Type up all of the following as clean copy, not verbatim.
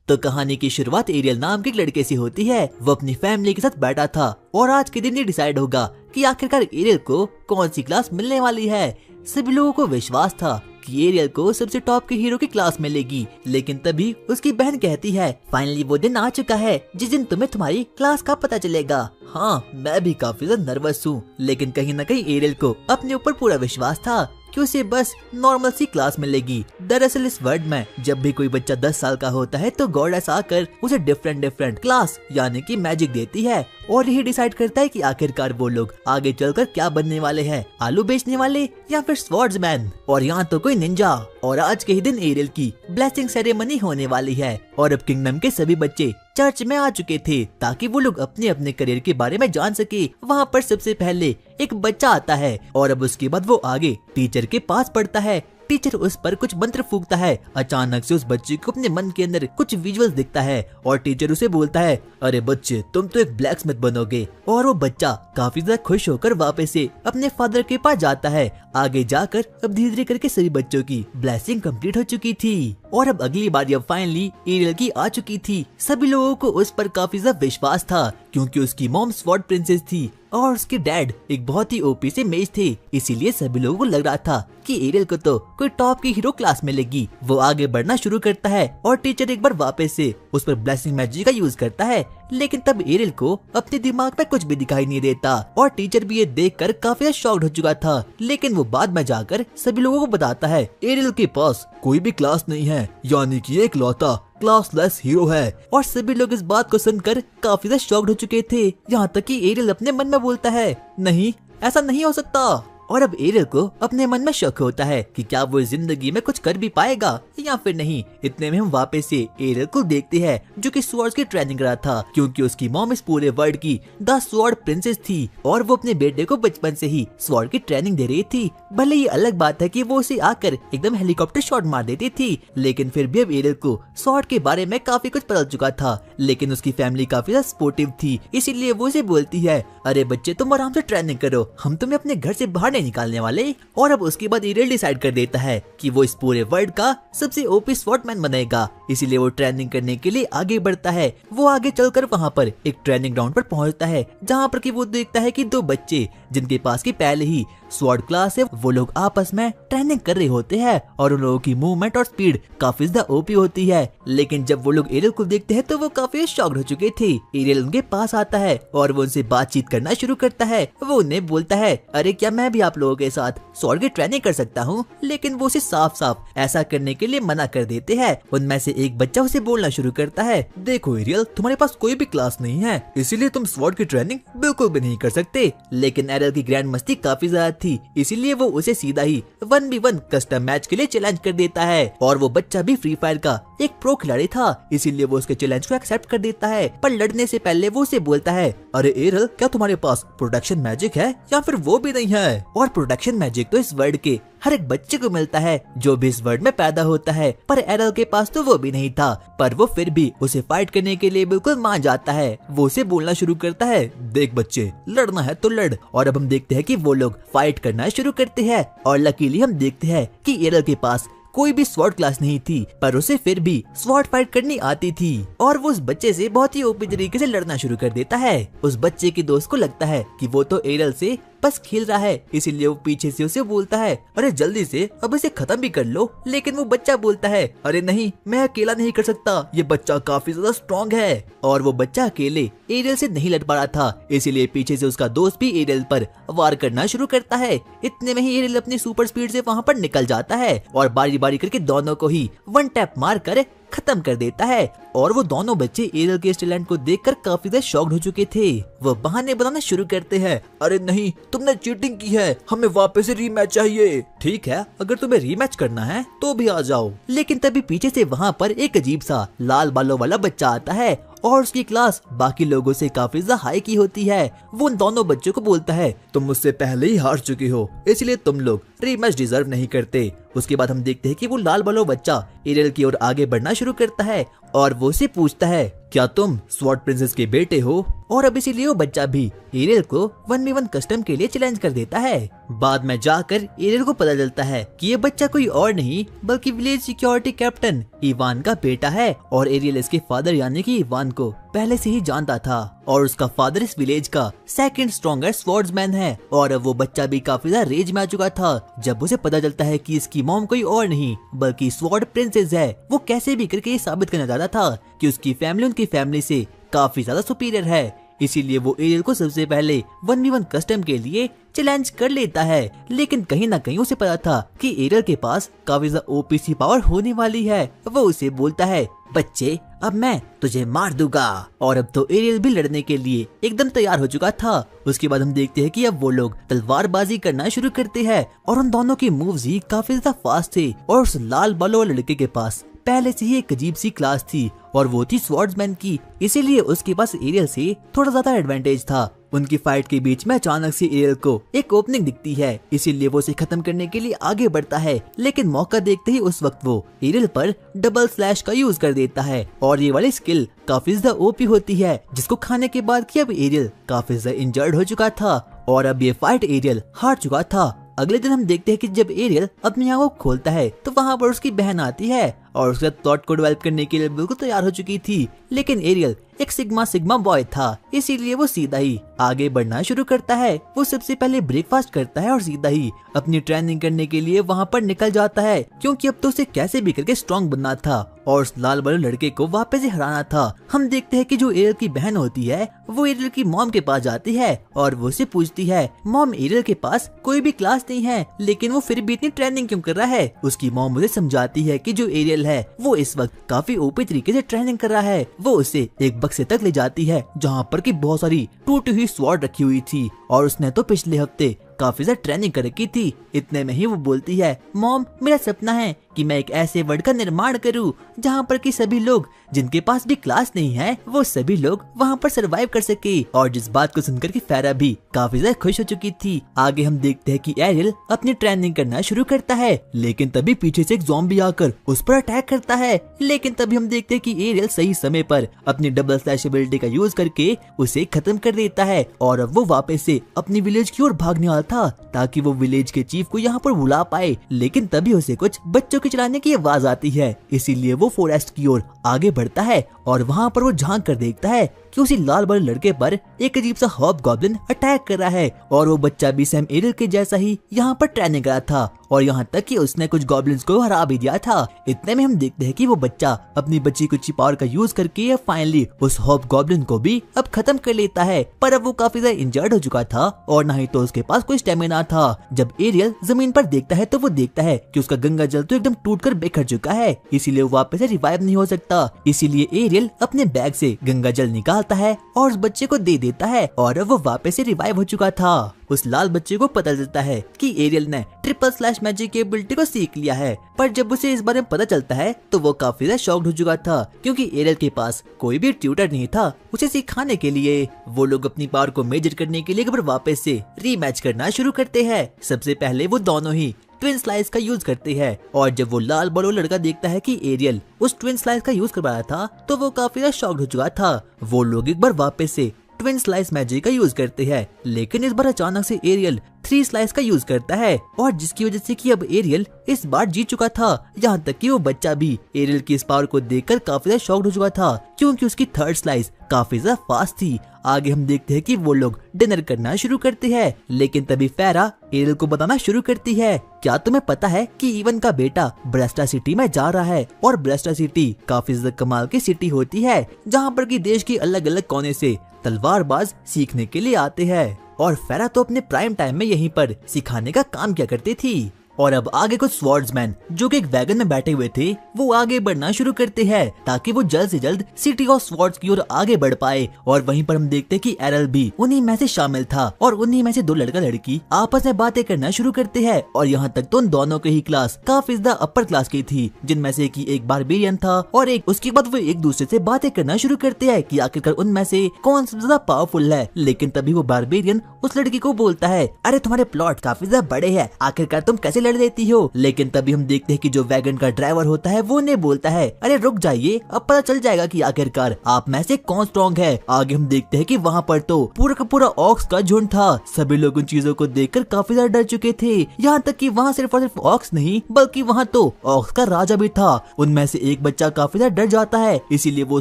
तो कहानी की शुरुआत एरियल नाम के एक लड़के से होती है। वो अपनी फैमिली के साथ बैठा था और आज के दिन ये डिसाइड होगा कि आखिरकार एरियल को कौन सी क्लास मिलने वाली है। सभी लोगों को विश्वास था कि एरियल को सबसे टॉप के हीरो की क्लास मिलेगी, लेकिन तभी उसकी बहन कहती है, फाइनली वो दिन आ चुका है जिस दिन तुम्हें तुम्हारी क्लास का पता चलेगा। हाँ, मैं भी काफी ज्यादा नर्वस हूँ, लेकिन कहीं न कहीं एरियल को अपने ऊपर पूरा विश्वास था कि उसे बस नॉर्मल सी क्लास मिलेगी। दरअसल इस वर्ल्ड में जब भी कोई बच्चा 10 साल का होता है तो गॉडेस आकर उसे डिफरेंट क्लास यानी कि मैजिक देती है और यही डिसाइड करता है कि आखिरकार वो लोग आगे चलकर क्या बनने वाले हैं, आलू बेचने वाले या फिर स्वॉर्ड्समैन। और यहाँ तो कोई निंजा। और आज के ही दिन एरियल की ब्लेसिंग सेरेमनी होने वाली है और अब किंगडम के सभी बच्चे चर्च में आ चुके थे ताकि वो लोग अपने अपने करियर के बारे में जान सके। वहाँ पर सबसे पहले एक बच्चा आता है और अब उसके बाद वो आगे टीचर के पास पढ़ता है। टीचर उस पर कुछ मंत्र फूंकता है। अचानक से उस बच्चे को अपने मन के अंदर कुछ विजुअल्स दिखता है और टीचर उसे बोलता है, अरे बच्चे तुम तो एक ब्लैक स्मिथ बनोगे। और वो बच्चा काफी ज्यादा खुश होकर वापस से अपने फादर के पास जाता है। आगे जाकर अब धीरे धीरे करके सभी बच्चों की ब्लेसिंग कंप्लीट हो चुकी थी और अब अगली बार अब फाइनली एरियल की आ चुकी थी। सभी लोगों को उस पर काफी ज्यादा विश्वास था क्योंकि उसकी मॉम स्वॉर्ड प्रिंसेस थी और उसके डैड एक बहुत ही ओपी से मेज थे। इसीलिए सभी लोगों को लग रहा था कि एरियल को तो कोई टॉप की हीरो क्लास मिलेगी। वो आगे बढ़ना शुरू करता है और टीचर एक बार वापस से उस पर ब्लेसिंग मैजिक का यूज करता है, लेकिन तब एरियल को अपने दिमाग में कुछ भी दिखाई नहीं देता और टीचर भी ये देखकर काफी शॉक्ड हो चुका था। लेकिन वो बाद में जाकर सभी लोगों को बताता है एरियल के पास कोई भी क्लास नहीं है, यानी कि एक लौता क्लासलेस हीरो है। और सभी लोग इस बात को सुनकर काफी ज्यादा शॉक्ड हो चुके थे, यहाँ तक कि एरियल अपने मन में बोलता है, नहीं ऐसा नहीं हो सकता। और अब एरियल को अपने मन में शक होता है कि क्या वो जिंदगी में कुछ कर भी पाएगा या फिर नहीं। इतने में हम वापस से एरियल को देखते हैं जो कि स्वॉर्ड्स की ट्रेनिंग कर रहा था क्योंकि उसकी मॉम इस पूरे वर्ल्ड की द स्वॉर्ड प्रिंसेस थी और वो अपने बेटे को बचपन से ही स्वॉर्ड की ट्रेनिंग दे रही थी। भले ये अलग बात है कि वो उसे आकर एकदम हेलीकॉप्टर शॉट मार देती थी, लेकिन फिर भी अब एरियल को स्वॉर्ड के बारे में काफी कुछ पता चुका था। लेकिन उसकी फैमिली काफी ज्यादा सपोर्टिव थी, इसीलिए वो उसे बोलती है, अरे बच्चे तुम आराम से ट्रेनिंग करो, हम तुम्हें अपने घर से बाहर नहीं निकालने वाले। और अब उसके बाद एरियल डिसाइड कर देता है कि वो इस पूरे वर्ल्ड का सबसे ओपी स्वॉर्डमैन बनेगा, इसीलिए वो ट्रेनिंग करने के लिए आगे बढ़ता है। वो आगे चलकर वहाँ पर एक ट्रेनिंग ग्राउंड पर पहुँचता है जहाँ पर कि वो देखता है कि दो बच्चे जिनके पास की पहले ही स्वॉर्ड क्लास है वो लोग आपस में ट्रेनिंग कर रहे होते हैं और उन लोगों की मूवमेंट और स्पीड काफी ज्यादा ओपी होती है। लेकिन जब वो लोग एरियल को देखते हैं तो वो काफी शॉक्ड हो चुके थे। एरियल उनके पास आता है और वो उनसे बातचीत करना शुरू करता है। वो उन्हें बोलता है, अरे क्या मैं भी आप लोगों के साथ स्वॉर्ड की ट्रेनिंग कर सकता हूँ, लेकिन वो उसे साफ साफ ऐसा करने के लिए मना कर देते हैं। उनमें से एक बच्चा उसे बोलना शुरू करता है, देखो एरियल तुम्हारे पास कोई भी क्लास नहीं है, इसीलिए तुम स्वॉर्ड की ट्रेनिंग बिल्कुल भी नहीं कर सकते। लेकिन एरियल की ग्रैंड मस्ती काफी ज्यादा थी, इसीलिए वो उसे सीधा ही 1v1 कस्टम मैच के लिए चैलेंज कर देता है। और वो बच्चा भी फ्री फायर का एक प्रो खिलाड़ी था, इसीलिए वो उसके चैलेंज को एक्सेप्ट कर देता है। पर लड़ने से पहले वो उसे बोलता है, अरे एरियल क्या तुम्हारे पास प्रोटेक्शन मैजिक है या फिर वो भी नहीं है? और प्रोटेक्शन मैजिक तो इस वर्ल्ड के हर एक बच्चे को मिलता है जो भी इस वर्ल्ड में पैदा होता है, पर एरियल के पास तो वो भी नहीं था। पर वो फिर भी उसे फाइट करने के लिए बिल्कुल मान जाता है। वो उसे बोलना शुरू करता है, देख बच्चे लड़ना है तो लड़। और अब हम देखते हैं कि वो लोग फाइट करना शुरू करते हैं और लकीली हम देखते हैं कि एरियल के पास कोई भी स्वॉर्ड क्लास नहीं थी, पर उसे फिर भी स्वॉर्ड फाइट करनी आती थी और वो उस बच्चे से बहुत ही ओपी तरीके से लड़ना शुरू कर देता है। उस बच्चे के दोस्त को लगता है कि वो तो एरियल से बस खेल रहा है, इसीलिए वो पीछे से उसे बोलता है, अरे जल्दी से अब इसे खत्म भी कर लो। लेकिन वो बच्चा बोलता है, अरे नहीं मैं अकेला नहीं कर सकता, ये बच्चा काफी ज्यादा स्ट्रॉन्ग है। और वो बच्चा अकेले एरियल से नहीं लड़ पा रहा था, इसीलिए पीछे से उसका दोस्त भी एरियल पर वार करना शुरू करता है। इतने में ही एरियल अपनी सुपर स्पीड से वहाँ पर निकल जाता है और बारी बारी करके दोनों को ही वन टैप मार कर खत्म कर देता है। और वो दोनों बच्चे एरियल के इस टैलेंट को देखकर काफी ज्यादा शॉक्ड हो चुके थे। वो बहाने बनाना शुरू करते हैं, अरे नहीं तुमने चीटिंग की है, हमें वापस से रीमैच चाहिए। ठीक है अगर तुम्हें रीमैच करना है तो भी आ जाओ। लेकिन तभी पीछे से वहाँ पर एक अजीब सा लाल बालों वाला बच्चा आता है और उसकी क्लास बाकी लोगों से काफी ज्यादा हाई की होती है। वो उन दोनों बच्चों को बोलता है, तुम मुझसे पहले ही हार चुकी हो, इसलिए तुम लोग रीमैच डिजर्व नहीं करते। उसके बाद हम देखते हैं कि वो लाल बालों बच्चा एरियल की ओर आगे बढ़ना शुरू करता है और वो उसे पूछता है, क्या तुम स्वॉर्ड प्रिंसेस के बेटे हो? और अब इसीलिए वो बच्चा भी एरियल को 1v1 कस्टम के लिए चैलेंज कर देता है। बाद में जाकर एरियल को पता चलता है कि ये बच्चा कोई और नहीं बल्कि विलेज सिक्योरिटी कैप्टन इवान का बेटा है और एरियल इसके फादर यानी कि इवान को पहले से ही जानता था और उसका फादर इस विलेज का सेकंड स्ट्रॉन्गेस्ट स्वॉर्ड्समैन है। और अब वो बच्चा भी काफी ज्यादा रेज में आ चुका था जब उसे पता चलता है कि इसकी मॉम कोई और नहीं बल्कि स्वॉर्ड प्रिंसेस है। वो कैसे भी करके ये साबित करना चाहता था कि उसकी फैमिली उनकी फैमिली से काफी ज्यादा सुपीरियर है। इसीलिए वो एरियल को सबसे पहले 1v1 कस्टम के लिए चैलेंज कर लेता है। लेकिन कहीं ना कहीं उसे पता था कि एरियल के पास काफी ज्यादा ओपीसी पावर होने वाली है। वो उसे बोलता है, बच्चे अब मैं तुझे मार दूंगा। और अब तो एरियल भी लड़ने के लिए एकदम तैयार हो चुका था। उसके बाद हम देखते हैं कि अब वो लोग तलवारबाजी करना शुरू करते हैं और उन दोनों की मूव्स ही काफी ज्यादा फास्ट थे। और उस लाल बालों वाले लड़के के पास पहले से ही एक अजीब सी क्लास थी और वो थी स्वॉर्ड्समैन की, इसीलिए उसके पास एरियल से थोड़ा ज्यादा एडवांटेज था। उनकी फाइट के बीच में अचानक से एरियल को एक ओपनिंग दिखती है, इसीलिए वो उसे खत्म करने के लिए आगे बढ़ता है। लेकिन मौका देखते ही उस वक्त वो एरियल पर डबल स्लैश का यूज कर देता है और ये वाली स्किल काफी ज्यादा ओपी होती है जिसको खाने के बाद कि अब एरियल काफी ज्यादा इंजर्ड हो चुका था और अब ये फाइट एरियल हार चुका था। अगले दिन हम देखते हैं कि जब एरियल अपनी आंखों को खोलता है तो वहाँ पर उसकी बहन आती है और उसका थॉट को डेवलप करने के लिए बिल्कुल तैयार हो चुकी थी। लेकिन एरियल एक सिग्मा बॉय था, इसीलिए वो सीधा ही आगे बढ़ना शुरू करता है। वो सबसे पहले ब्रेकफास्ट करता है और सीधा ही अपनी ट्रेनिंग करने के लिए वहाँ पर निकल जाता है, क्योंकि अब तो उसे कैसे भी करके स्ट्रॉन्ग बनना था और उस लाल वाले लड़के को वापस से हराना था। हम देखते हैं कि जो एरियल की बहन होती है वो एरियल की मॉम के पास जाती है और वो उसे पूछती है, मॉम एरियल के पास कोई भी क्लास नहीं है लेकिन वो फिर भी इतनी ट्रेनिंग क्यों कर रहा है। उसकी मॉम मुझे समझाती है कि जो एरियल है वो इस वक्त काफी ओपी तरीके से ट्रेनिंग कर रहा है। वो उसे एक बक्से तक ले जाती है जहाँ पर की बहुत सारी टूटी हुई स्वॉर्ड रखी हुई थी और उसने तो पिछले हफ्ते काफी ज्यादा ट्रेनिंग कर रखी थी। इतने में ही वो बोलती है, मॉम मेरा सपना है कि मैं एक ऐसे वर्ल्ड का निर्माण करूं जहां पर कि सभी लोग जिनके पास भी क्लास नहीं है वो सभी लोग वहां पर सरवाइव कर सके। और जिस बात को सुनकर कि फेरा भी काफी ज्यादा खुश हो चुकी थी। आगे हम देखते हैं कि एरियल अपनी ट्रेनिंग करना शुरू करता है, लेकिन तभी पीछे से एक ज़ॉम्बी आकर उस पर अटैक करता है। लेकिन तभी हम देखते हैं कि एरियल सही समय पर अपनी डबल स्लैश एबिलिटी का यूज करके उसे खत्म कर देता है और अब वो वापस से अपनी विलेज की ओर भागने वाला था ताकि वो विलेज के चीफ को यहाँ पर बुला पाए। लेकिन तभी उसे कुछ बच्चों के चिल्लाने की आवाज आती है, इसीलिए वो फॉरेस्ट की ओर आगे बढ़ता है और वहाँ पर वो झांक कर देखता है कि उसी लाल वाले लड़के पर एक अजीब सा हॉबगॉब्लिन अटैक कर रहा है और वो बच्चा भी सैम एरियल के जैसा ही यहाँ पर ट्रेनिंग करा था और यहाँ तक कि उसने कुछ गॉब्लिन्स को हरा भी दिया था। इतने में हम देखते हैं कि वो बच्चा अपनी बच्ची कुछ पावर का यूज करके फाइनली उस हॉबगॉब्लिन को भी अब खत्म कर लेता है। पर अब वो काफी ज्यादा इंजर्ड हो चुका था और ना ही तो उसके पास कोई स्टेमिना था। जब एरियल जमीन पर देखता है तो वो देखता है कि उसका गंगा जल तो एकदम टूटकर बिखर चुका है, इसीलिए वो वापस से रिवाइव नहीं हो सकता। इसीलिए एरियल अपने बैग से गंगा जल निकालता है और उस बच्चे को दे देता है और अब वो वापस से रिवाइव हो चुका था। उस लाल बच्चे को पता चलता है कि एरियल ने ट्रिपल स्लैश मैजिक की एबिलिटी को सीख लिया है, पर जब उसे इस बारे में पता चलता है तो वो काफी ज्यादा शॉक्ड हो चुका था क्योंकि एरियल के पास कोई भी ट्यूटर नहीं था उसे सिखाने के लिए। वो लोग अपनी पावर को मेजर करने के लिए एक बार वापस से रीमैच करना शुरू करते हैं। सबसे पहले वो दोनों ही ट्विन स्लाइस का यूज करते हैं और जब वो लाल बड़ो लड़का देखता है कि एरियल उस ट्विन स्लाइस का यूज कर रहा था तो वो काफी ज्यादा शॉक्ड हो चुका था। वो लोग एक बार वापस से ट्विन स्लाइस मैजिक का यूज करते हैं, लेकिन इस बार अचानक से एरियल 3 स्लाइस का यूज करता है और जिसकी वजह से कि अब एरियल इस बार जीत चुका था। यहाँ तक कि वो बच्चा भी एरियल की इस पावर को देखकर काफी ज्यादा शॉक्ड हो चुका था क्योंकि उसकी 3rd स्लाइस काफी ज्यादा फास्ट थी। आगे हम देखते हैं कि वो लोग डिनर करना शुरू करते हैं, लेकिन तभी फेरा एरियल को बताना शुरू करती है, क्या तुम्हें पता है कि इवन का बेटा ब्रेस्टा सिटी में जा रहा है और ब्रेस्टा सिटी काफी ज्यादा कमाल की सिटी होती है जहाँ पर की देश के अलग अलग कोने से तलवारबाज सीखने के लिए आते हैं और फेरा तो अपने प्राइम टाइम में यहीं पर सिखाने का काम किया करती थी। और अब आगे कुछ स्वॉर्ड्समैन जो कि एक वैगन में बैठे हुए थे वो आगे बढ़ना शुरू करते हैं ताकि वो जल्द से जल्द सिटी ऑफ स्वॉर्ड्स की ओर आगे बढ़ पाए। और वहीं पर हम देखते हैं कि एरल भी उन्हीं में से शामिल था और उन्हीं में से 2 लड़का लड़की आपस में बातें करना शुरू करते हैं और यहाँ तक तो उन दोनों की ही क्लास काफी ज्यादा अपर क्लास की थी, जिनमें से कि एक बारबेरियन था और एक उसके बाद वो एक दूसरे से बातें करना शुरू करते हैं कि आखिरकार उनमें से कौन सबसे ज्यादा पावरफुल है। लेकिन तभी वो बारबेरियन उस लड़की को बोलता है, अरे तुम्हारे प्लॉट काफी ज्यादा बड़े हैं, आखिरकार तुम कैसे लड़ लेती हो। लेकिन तभी हम देखते हैं कि जो वैगन का ड्राइवर होता है वो उन्हें बोलता है, अरे रुक जाइए, अब पता चल जाएगा कि आखिरकार आप में से कौन स्ट्रॉन्ग है। आगे हम देखते हैं कि वहाँ पर तो पूरा का पूरा ऑक्स का झुंड था। सभी लोग उन चीजों को देखकर काफी ज्यादा डर चुके थे। यहाँ तक कि वहाँ सिर्फ और सिर्फ ऑक्स नहीं बल्कि वहाँ तो ऑक्स का राजा भी था। उनमें से एक बच्चा काफी ज्यादा डर जाता है, इसीलिए वो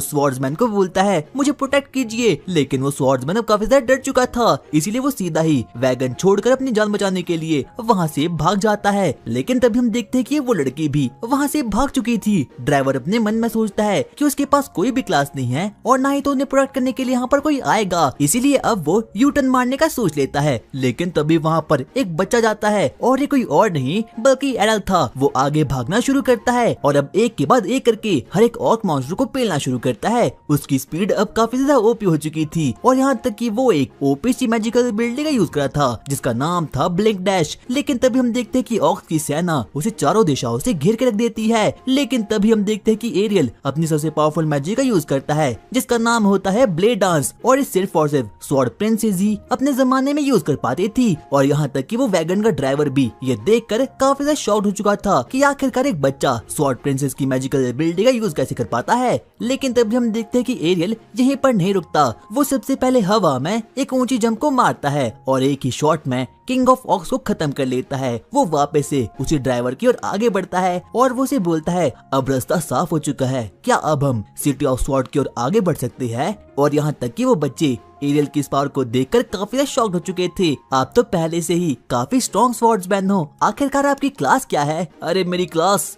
स्वॉर्ड्समैन को बोलता है मुझे प्रोटेक्ट कीजिए। लेकिन वो स्वॉर्ड्समैन अब काफी ज्यादा डर चुका था, इसीलिए वो सीधा ही वैगन छोड़कर अपनी जान बचाने के लिए वहाँ से भाग जाता है। लेकिन तभी हम देखते हैं कि वो लड़की भी वहाँ से भाग चुकी थी। ड्राइवर अपने मन में सोचता है कि उसके पास कोई भी क्लास नहीं है और ना ही तो उन्हें प्रोटेक्ट करने के लिए यहाँ पर कोई आएगा, इसीलिए अब वो यू टर्न मारने का सोच लेता है। लेकिन तभी वहाँ पर एक बच्चा जाता है और ये कोई और नहीं बल्कि एरल था। वो आगे भागना शुरू करता है और अब एक के बाद एक करके हर एक ऑर्क मॉन्स्टर को पेलना शुरू करता है। उसकी स्पीड अब काफी ज्यादा ओपी हो चुकी थी और यहाँ तक कि वो एक ओपीसी मैजिकल एबिलिटी का यूज करा था जिसका नाम था ब्लिंक डैश। लेकिन तभी हम देखते हैं कि ऑक्स की सेना उसे चारों दिशाओं से घेर के रख देती है। लेकिन तभी हम देखते हैं कि एरियल अपनी सबसे पावरफुल मैजिक का यूज करता है जिसका नाम होता है ब्लेड डांस और सिर्फ और सिर्फ स्वॉर्ड प्रिंसेस ही अपने जमाने में यूज कर पाती थी। और यहाँ तक कि वो वैगन का ड्राइवर भी ये देखकर काफी ज्यादा शॉक्ड हो चुका था कि आखिरकार एक बच्चा स्वॉर्ड प्रिंसेस की मैजिकल एबिलिटी का यूज कैसे कर पाता है। लेकिन तभी हम देखते हैं कि एरियल यहीं पर नहीं रुकता, वो सबसे पहले हवा में एक ऊंची जंप को मारता है और एक ही शॉट में किंग ऑफ ऑक्स को खत्म कर लेता है। वो वापस से उसी ड्राइवर की ओर आगे बढ़ता है और वो उसे बोलता है अब रास्ता साफ हो चुका है, क्या अब हम सिटी ऑफ स्वॉर्ड की ओर आगे बढ़ सकते हैं। और यहाँ तक कि वो बच्चे एरियल की इस पावर को देखकर काफी शॉक्ड हो चुके थे। आप तो पहले से ही काफी स्ट्रॉन्ग स्वॉर्ड्समैन हो, आखिरकार आपकी क्लास क्या है। अरे मेरी क्लास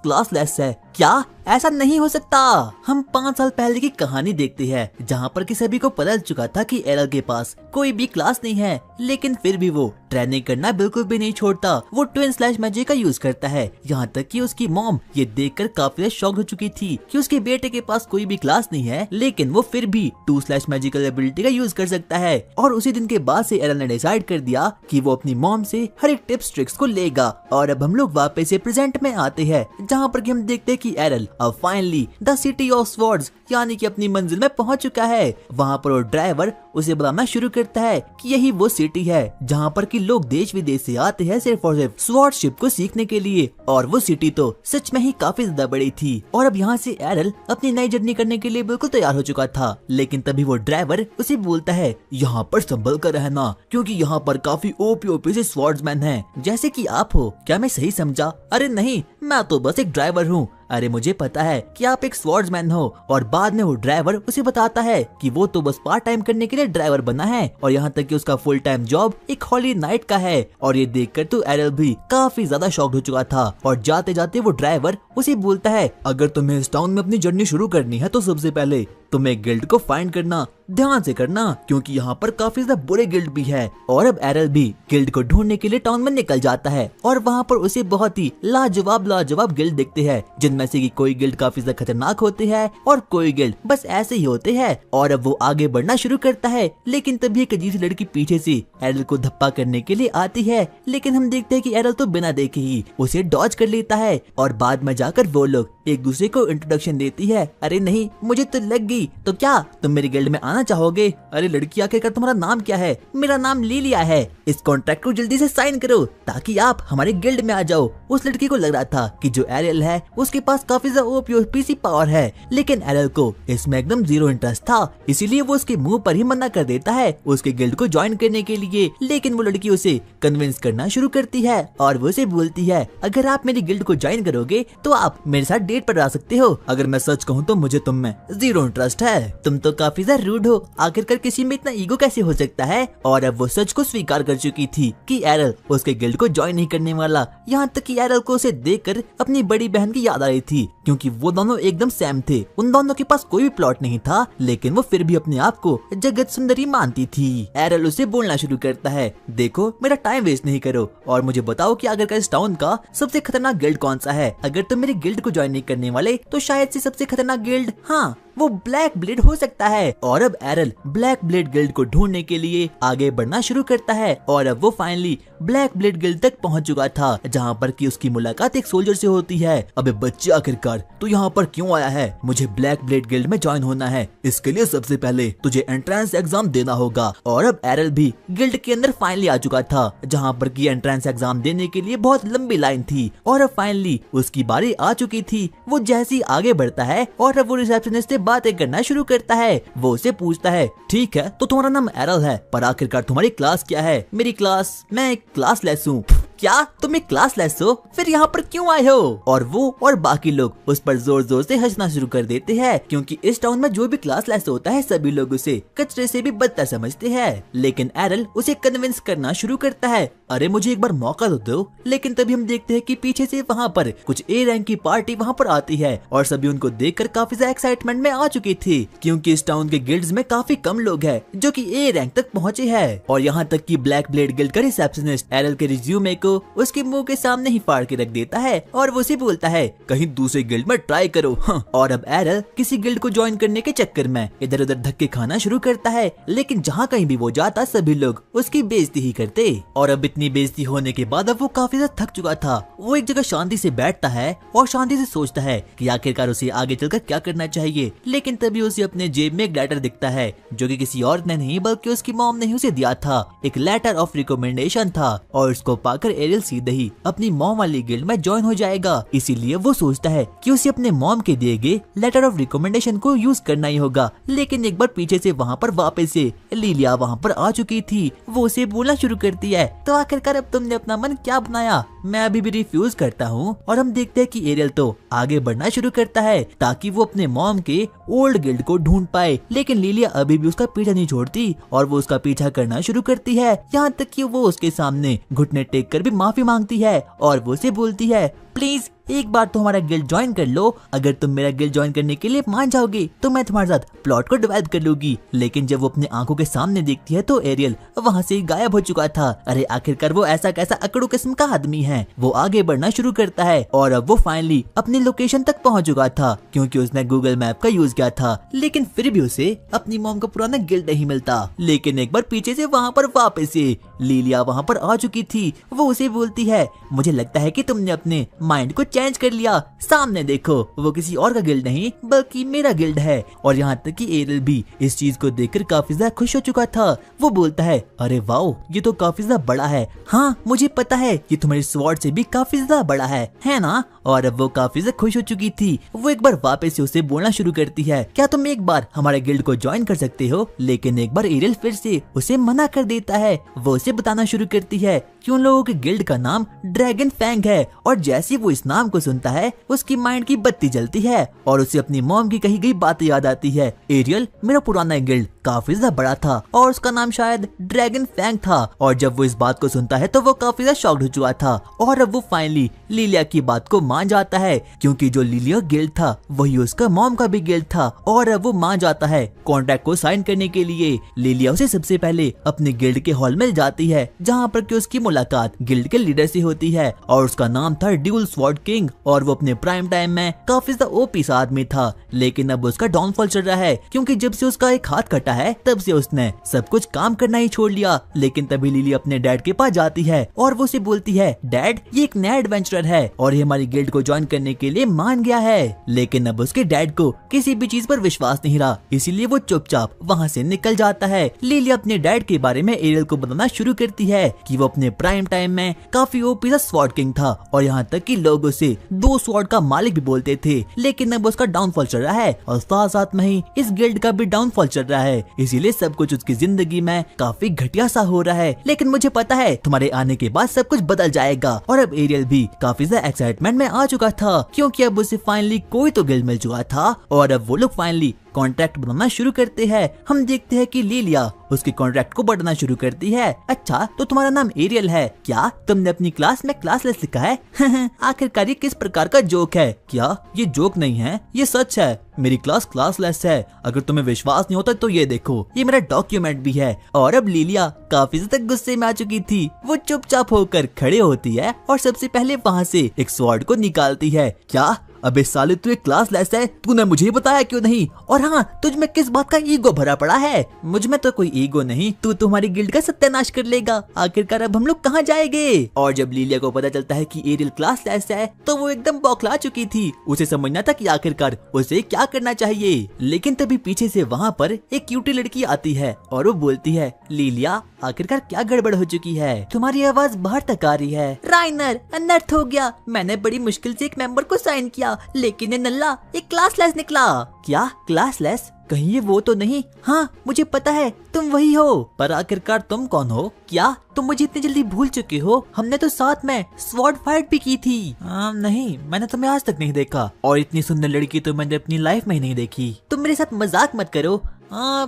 क्लासलेस है। क्या ऐसा नहीं हो सकता। हम 5 साल पहले की कहानी देखते हैं जहाँ पर कि सभी को पता चुका था कि एरल के पास कोई भी क्लास नहीं है, लेकिन फिर भी वो ट्रेनिंग करना बिल्कुल भी नहीं छोड़ता। वो ट्विन स्लैश मैजिक का यूज करता है। यहाँ तक कि उसकी मॉम ये देखकर काफी शॉक्ड हो चुकी थी कि उसके बेटे के पास कोई भी क्लास नहीं है, लेकिन वो फिर भी 2 स्लैश मैजिकल एबिलिटी का यूज कर सकता है। और उसी दिन के बाद से एरल ने डिसाइड कर दिया कि वो अपनी मॉम से हर एक टिप्स ट्रिक्स को लेगा। और अब हम लोग वापस से प्रेजेंट में आते हैं जहाँ पर कि हम देखते हैं कि एरल अब finally the city of swords यानी कि अपनी मंजिल में पहुंच चुका है। वहाँ पर वो ड्राइवर उसे बुलाना शुरू करता है कि यही वो सिटी है जहाँ पर कि लोग देश विदेश से आते हैं सिर्फ और सिर्फ स्वॉर्डशिप को सीखने के लिए। और वो सिटी तो सच में ही काफी ज्यादा बड़ी थी। और अब यहाँ से एरल अपनी नई जर्नी करने के लिए बिल्कुल तैयार हो चुका था। लेकिन तभी वो ड्राइवर उसे बोलता है यहाँ पर संभल कर रहना, क्योंकि यहाँ पर काफी ओपी से स्वॉर्ड्समैन हैं, जैसे कि आप हो। क्या मैं सही समझा? अरे नहीं, मैं तो बस एक ड्राइवर हूँ। अरे मुझे पता है कि आप एक स्वॉर्ड्समैन हो। और बाद में वो ड्राइवर उसे बताता है कि वो तो बस पार्ट टाइम करने के लिए ड्राइवर बना है और यहाँ तक कि उसका फुल टाइम जॉब एक हॉली नाइट का है। और ये देखकर तो एरल भी काफी ज्यादा शॉक्ड हो चुका था। और जाते जाते वो ड्राइवर उसे बोलता है अगर तुम्हें इस टाउन में अपनी जर्नी शुरू करनी है तो सबसे पहले तुम्हें गिल्ड को फाइंड करना, ध्यान से करना, क्योंकि यहाँ पर काफी ज्यादा बुरे गिल्ड भी है। और अब एरल भी गिल्ड को ढूंढने के लिए टाउन में निकल जाता है और वहाँ पर उसे बहुत ही लाजवाब गिल्ड दिखते हैं, जिनमें से कि कोई गिल्ड काफी ज्यादा खतरनाक होते हैं और कोई गिल्ड बस ऐसे ही होते हैं। और अब वो आगे बढ़ना शुरू करता है। लेकिन तभी एक अजीब सी लड़की पीछे से एरल को धप्पा करने के लिए आती है। लेकिन हम देखते हैं कि एरल तो बिना देखे ही उसे डॉज कर लेता है और बाद में जाकर वो लोग एक दूसरे को इंट्रोडक्शन देती है। अरे नहीं, मुझे तो लग गई। तो क्या तुम मेरी गिल्ड में आना चाहोगे? अरे लड़की, आखिरकार तुम्हारा नाम क्या है? मेरा नाम लिलिया है। इस कॉन्ट्रैक्ट को जल्दी से साइन करो ताकि आप हमारे गिल्ड में आ जाओ। उस लड़की को लग रहा था कि जो एरियल है उसके पास काफी ज्यादा ओपी पावर है, लेकिन एरियल को इसमें एकदम जीरो इंटरेस्ट था। इसीलिए वो उसके मुंह पर ही मना कर देता है उसके गिल्ड को ज्वाइन करने के लिए। लेकिन वो लड़की उसे कन्विंस करना शुरू करती है और वो उसे बोलती है अगर आप मेरी गिल्ड को ज्वाइन करोगे तो आप मेरे साथ डेट पर आ सकते हो। अगर मैं सच कहूँ तो मुझे तुम में जीरो इंटरेस्ट है। तुम तो काफी ज्यादा रूड हो, आखिरकार किसी में इतना ईगो कैसे हो सकता है? और अब वो सच को स्वीकार कर चुकी थी कि एरल उसके गिल्ड को ज्वाइन नहीं करने वाला। यहाँ तक कि एरल को उसे देखकर अपनी बड़ी बहन की याद आ रही थी, क्योंकि वो दोनों एकदम सेम थे। उन दोनों के पास कोई भी प्लॉट नहीं था, लेकिन वो फिर भी अपने आप को जगत सुंदरी मानती थी। एरल उसे बोलना शुरू करता है देखो, मेरा टाइम वेस्ट नहीं करो और मुझे बताओ कि आखिरकार इस टाउन का सबसे खतरनाक गिल्ड कौन सा है? अगर तुम मेरे गिल्ड को ज्वाइन नहीं करने वाले तो शायद से सबसे खतरनाक गिल्ड, हाँ वो ब्लैक ब्लेड हो सकता है। और अब एरल ब्लैक ब्लेड गिल्ड को ढूंढने के लिए आगे बढ़ना शुरू करता है और अब वो फाइनली ब्लैक ब्लेड गिल्ड तक पहुंच चुका था, जहां पर कि उसकी मुलाकात एक सोल्जर से होती है। अबे बच्चे, आखिरकार तू यहाँ पर क्यों आया है? मुझे ब्लैक ब्लेड गिल्ड में ज्वाइन होना है। इसके लिए सबसे पहले तुझे एंट्रेंस एग्जाम देना होगा। और अब एरल भी गिल्ड के अंदर फाइनली आ चुका था, जहाँ पर की एंट्रेंस एग्जाम देने के लिए बहुत लंबी लाइन थी और अब फाइनली उसकी बारी आ चुकी थी। वो जैसे ही आगे बढ़ता है और अब वो रिसेप्शनिस्ट से बातें करना शुरू करता है। वो उसे पूछता है, ठीक है तो तुम्हारा नाम एरल है, पर आखिरकार तुम्हारी क्लास क्या है? मेरी क्लास, मैं एक क्लासलेस हूँ। क्या तुम एक क्लासलेस हो? फिर यहाँ पर क्यों आए हो? और वो और बाकी लोग उस पर जोर जोर से हंसना शुरू कर देते हैं, क्योंकि इस टाउन में जो भी क्लासलेस होता है सभी लोग उसे कचरे से भी बदतर समझते हैं। लेकिन एरल उसे कन्विंस करना शुरू करता है, अरे मुझे एक बार मौका तो दो। लेकिन तभी हम देखते हैं कि पीछे से वहाँ पर कुछ ए रैंक की पार्टी वहाँ पर आती है और सभी उनको देखकर काफी ज्यादा एक्साइटमेंट में आ चुकी थी, क्योंकि इस टाउन के गिल्ड्स में काफी कम लोग हैं जो कि ए रैंक तक पहुँचे हैं। और यहाँ तक कि ब्लैक ब्लेड गिल्ड का रिसेप्शनिस्ट एरल के रिज्यूमे को उसके मुंह के सामने ही फाड़ के रख देता है और वो उसे बोलता है, कहीं दूसरे गिल्ड में ट्राई करो। और अब एरल किसी गिल्ड को ज्वाइन करने के चक्कर में इधर उधर धक्के खाना शुरू करता है, लेकिन जहाँ कहीं भी वो जाता सभी लोग उसकी बेइज्जती ही करते। और अब इतनी बेइज्जती होने के बाद अब वो काफी ज्यादा थक चुका था। वो एक जगह शांति से बैठता है और शांति से सोचता है कि आखिरकार उसे आगे चलकर क्या करना चाहिए। लेकिन तभी उसे अपने जेब में एक लेटर दिखता है, जो कि किसी और ने नहीं बल्कि उसकी मॉम ने ही उसे दिया था। एक लेटर ऑफ रिकमेंडेशन था और इसको पाकर एरियल सीधे ही अपनी मॉम वाली गिल्ड में ज्वाइन हो जाएगा। इसीलिए वो सोचता है कि उसे अपने मॉम के दिए गए लेटर ऑफ रिकमेंडेशन को यूज करना ही होगा। लेकिन एक बार पीछे से वहाँ पर वापस से लिलिया वहाँ पर आ चुकी थी। वो उसे बोलना शुरू करती है, तो आखिरकार अब तुमने अपना मन क्या बनाया? मैं अभी भी रिफ्यूज करता हूँ। और हम देखते हैं कि एरियल तो आगे बढ़ना शुरू करता है ताकि वो अपने मॉम के ओल्ड गिल्ड को ढूंढ पाए। लेकिन लिलिया अभी भी उसका पीछा नहीं छोड़ती और वो उसका पीछा करना शुरू करती है, यहाँ तक कि वो उसके सामने घुटने टेक कर भी माफी मांगती है और वो उसे बोलती है, प्लीज एक बार तो हमारा गिल्ड ज्वाइन कर लो। अगर तुम मेरा गिल्ड ज्वाइन करने के लिए मान जाओगे तो मैं तुम्हारे साथ प्लॉट को डिवाइड कर लूंगी। लेकिन जब वो अपनी आंखों के सामने देखती है तो एरियल वहाँ से गायब हो चुका था। अरे आखिरकार वो ऐसा कैसा अकड़ू किस्म का आदमी है? वो आगे बढ़ना शुरू करता है और अब वो फाइनली अपनी लोकेशन तक पहुँच चुका था, क्योंकि उसने गूगल मैप का यूज किया था। लेकिन फिर भी उसे अपनी मॉम का पुराना गिल्ड नहीं मिलता। लेकिन एक बार पीछे से वहाँ पर वापस से लिलिया वहाँ पर आ चुकी थी। वो उसे बोलती है, मुझे लगता है कि तुमने अपने माइंड को चेंज कर लिया। सामने देखो, वो किसी और का गिल्ड नहीं बल्कि मेरा गिल्ड है। और यहाँ तक कि एरियल भी इस चीज को देखकर काफी ज्यादा खुश हो चुका था। वो बोलता है, अरे वाओ, ये तो काफी ज्यादा बड़ा है। हाँ मुझे पता है, ये तुम्हारी स्वॉर्ड से भी काफी ज्यादा बड़ा है ना? और अब वो काफी ज्यादा खुश हो चुकी थी। वो एक बार वापस से उसे बोलना शुरू करती है, क्या तुम एक बार हमारे गिल्ड को ज्वाइन कर सकते हो? लेकिन एक बार एरियल फिर से उसे मना कर देता है। वो उसे बताना शुरू करती है कि उन लोगों के गिल्ड का नाम ड्रैगन फैंग है। और जैसे वो इस नाम को सुनता है उसकी माइंड की बत्ती जलती है और उसे अपनी मॉम की कही गई बातें याद आती है। एरियल, मेरा पुराना गिल्ड काफी ज्यादा बड़ा था और उसका नाम शायद ड्रैगन फैंग था। और जब वो इस बात को सुनता है तो वो काफी ज्यादा शॉक्ड हो चुका था। और अब वो फाइनली लिलिया की बात को मान जाता है, क्योंकि जो लिलिया गिल्ड था वही उसका मॉम का भी गिल्ड था। और अब वो मान जाता है कॉन्ट्रैक्ट को साइन करने के लिए। लिलिया उसे सबसे पहले अपने गिल्ड के हॉल में जाती है, जहाँ पर कि उसकी मुलाकात गिल्ड के लीडर से होती है और उसका नाम था ड्यूल स्वॉर्ड किंग। और वो अपने प्राइम टाइम में काफी ज्यादा ओपी आदमी था। लेकिन अब उसका डाउनफॉल चल रहा है, क्योंकि जब से उसका एक हाथ कटा है तब से उसने सब कुछ काम करना ही छोड़ लिया। लेकिन तभी लिली अपने डैड के पास जाती है और वो उसे बोलती है, डैड ये एक नया एडवेंचरर है और ये हमारी गिल्ड को ज्वाइन करने के लिए मान गया है। लेकिन अब उसके डैड को किसी भी चीज पर विश्वास नहीं रहा, इसीलिए वो चुपचाप वहाँ से निकल जाता है। लिली अपने डैड के बारे में एरियल को बताना शुरू करती है कि वो अपने प्राइम टाइम में काफी ओपी स्वॉर्ड किंग था और यहाँ तक कि लोग उसे 2 स्वॉर्ड का मालिक भी बोलते थे। लेकिन अब उसका डाउनफॉल चल रहा है और साथ साथ में ही इस गिल्ड का भी डाउनफॉल चल रहा है, इसीलिए सब कुछ उसकी जिंदगी में काफी घटिया सा हो रहा है। लेकिन मुझे पता है तुम्हारे आने के बाद सब कुछ बदल जाएगा। और अब एरियल भी काफी ज्यादा एक्साइटमेंट में आ चुका था, क्योंकि अब उसे फाइनली कोई तो गिल्ड मिल चुका था और अब वो लोग फाइनली कॉन्ट्रैक्ट बनाना शुरू करते हैं। हम देखते हैं कि लिलिया उसके कॉन्ट्रैक्ट को बढ़ना शुरू करती है। अच्छा तो तुम्हारा नाम एरियल है क्या? तुमने अपनी क्लास में क्लासलेस लिखा है? आखिरकार ये किस प्रकार का जोक है? क्या ये जोक नहीं है, ये सच है। मेरी क्लास क्लासलेस है। अगर तुम्हें विश्वास नहीं होता तो ये देखो, ये मेरा डॉक्यूमेंट भी है। और अब लिलिया काफी ज्यादा गुस्से में आ चुकी थी। वो चुपचाप होकर खड़े होती है और सबसे पहले वहाँ से एक स्वॉर्ड को निकालती है। क्या अबे साले तू एक क्लास लेस है, तूने मुझे बताया क्यों नहीं? और हाँ, तुझ में किस बात का ईगो भरा पड़ा है? मुझ में तो कोई ईगो नहीं, तू तुम्हारी गिल्ड का सत्यानाश कर लेगा। आखिरकार अब हम लोग कहाँ जाएंगे? और जब लिलिया को पता चलता है कि एरियल क्लास लेस है तो वो एकदम बौखला चुकी थी। उसे समझना था कि आखिरकार उसे क्या करना चाहिए। लेकिन तभी पीछे से वहाँ पर एक क्यूटी लड़की आती है और वो बोलती है, लिलिया आखिरकार क्या गड़बड़ हो चुकी है? तुम्हारी आवाज बाहर तक आ रही है। राइनर, अनर्थ हो गया। मैंने बड़ी मुश्किल से एक मेंबर को साइन किया, लेकिन ये नल्ला एक क्लासलेस निकला। क्या क्लासलेस? कहीं ये वो तो नहीं? हाँ मुझे पता है तुम वही हो, पर आखिरकार तुम कौन हो? क्या तुम मुझे इतनी जल्दी भूल चुके हो? हमने तो साथ में स्वॉर्ड फाइट भी की थी। नहीं, मैंने तुम्हें आज तक नहीं देखा, और इतनी सुंदर लड़की तो मैंने अपनी लाइफ में ही नहीं देखी। तुम मेरे साथ मजाक मत करो।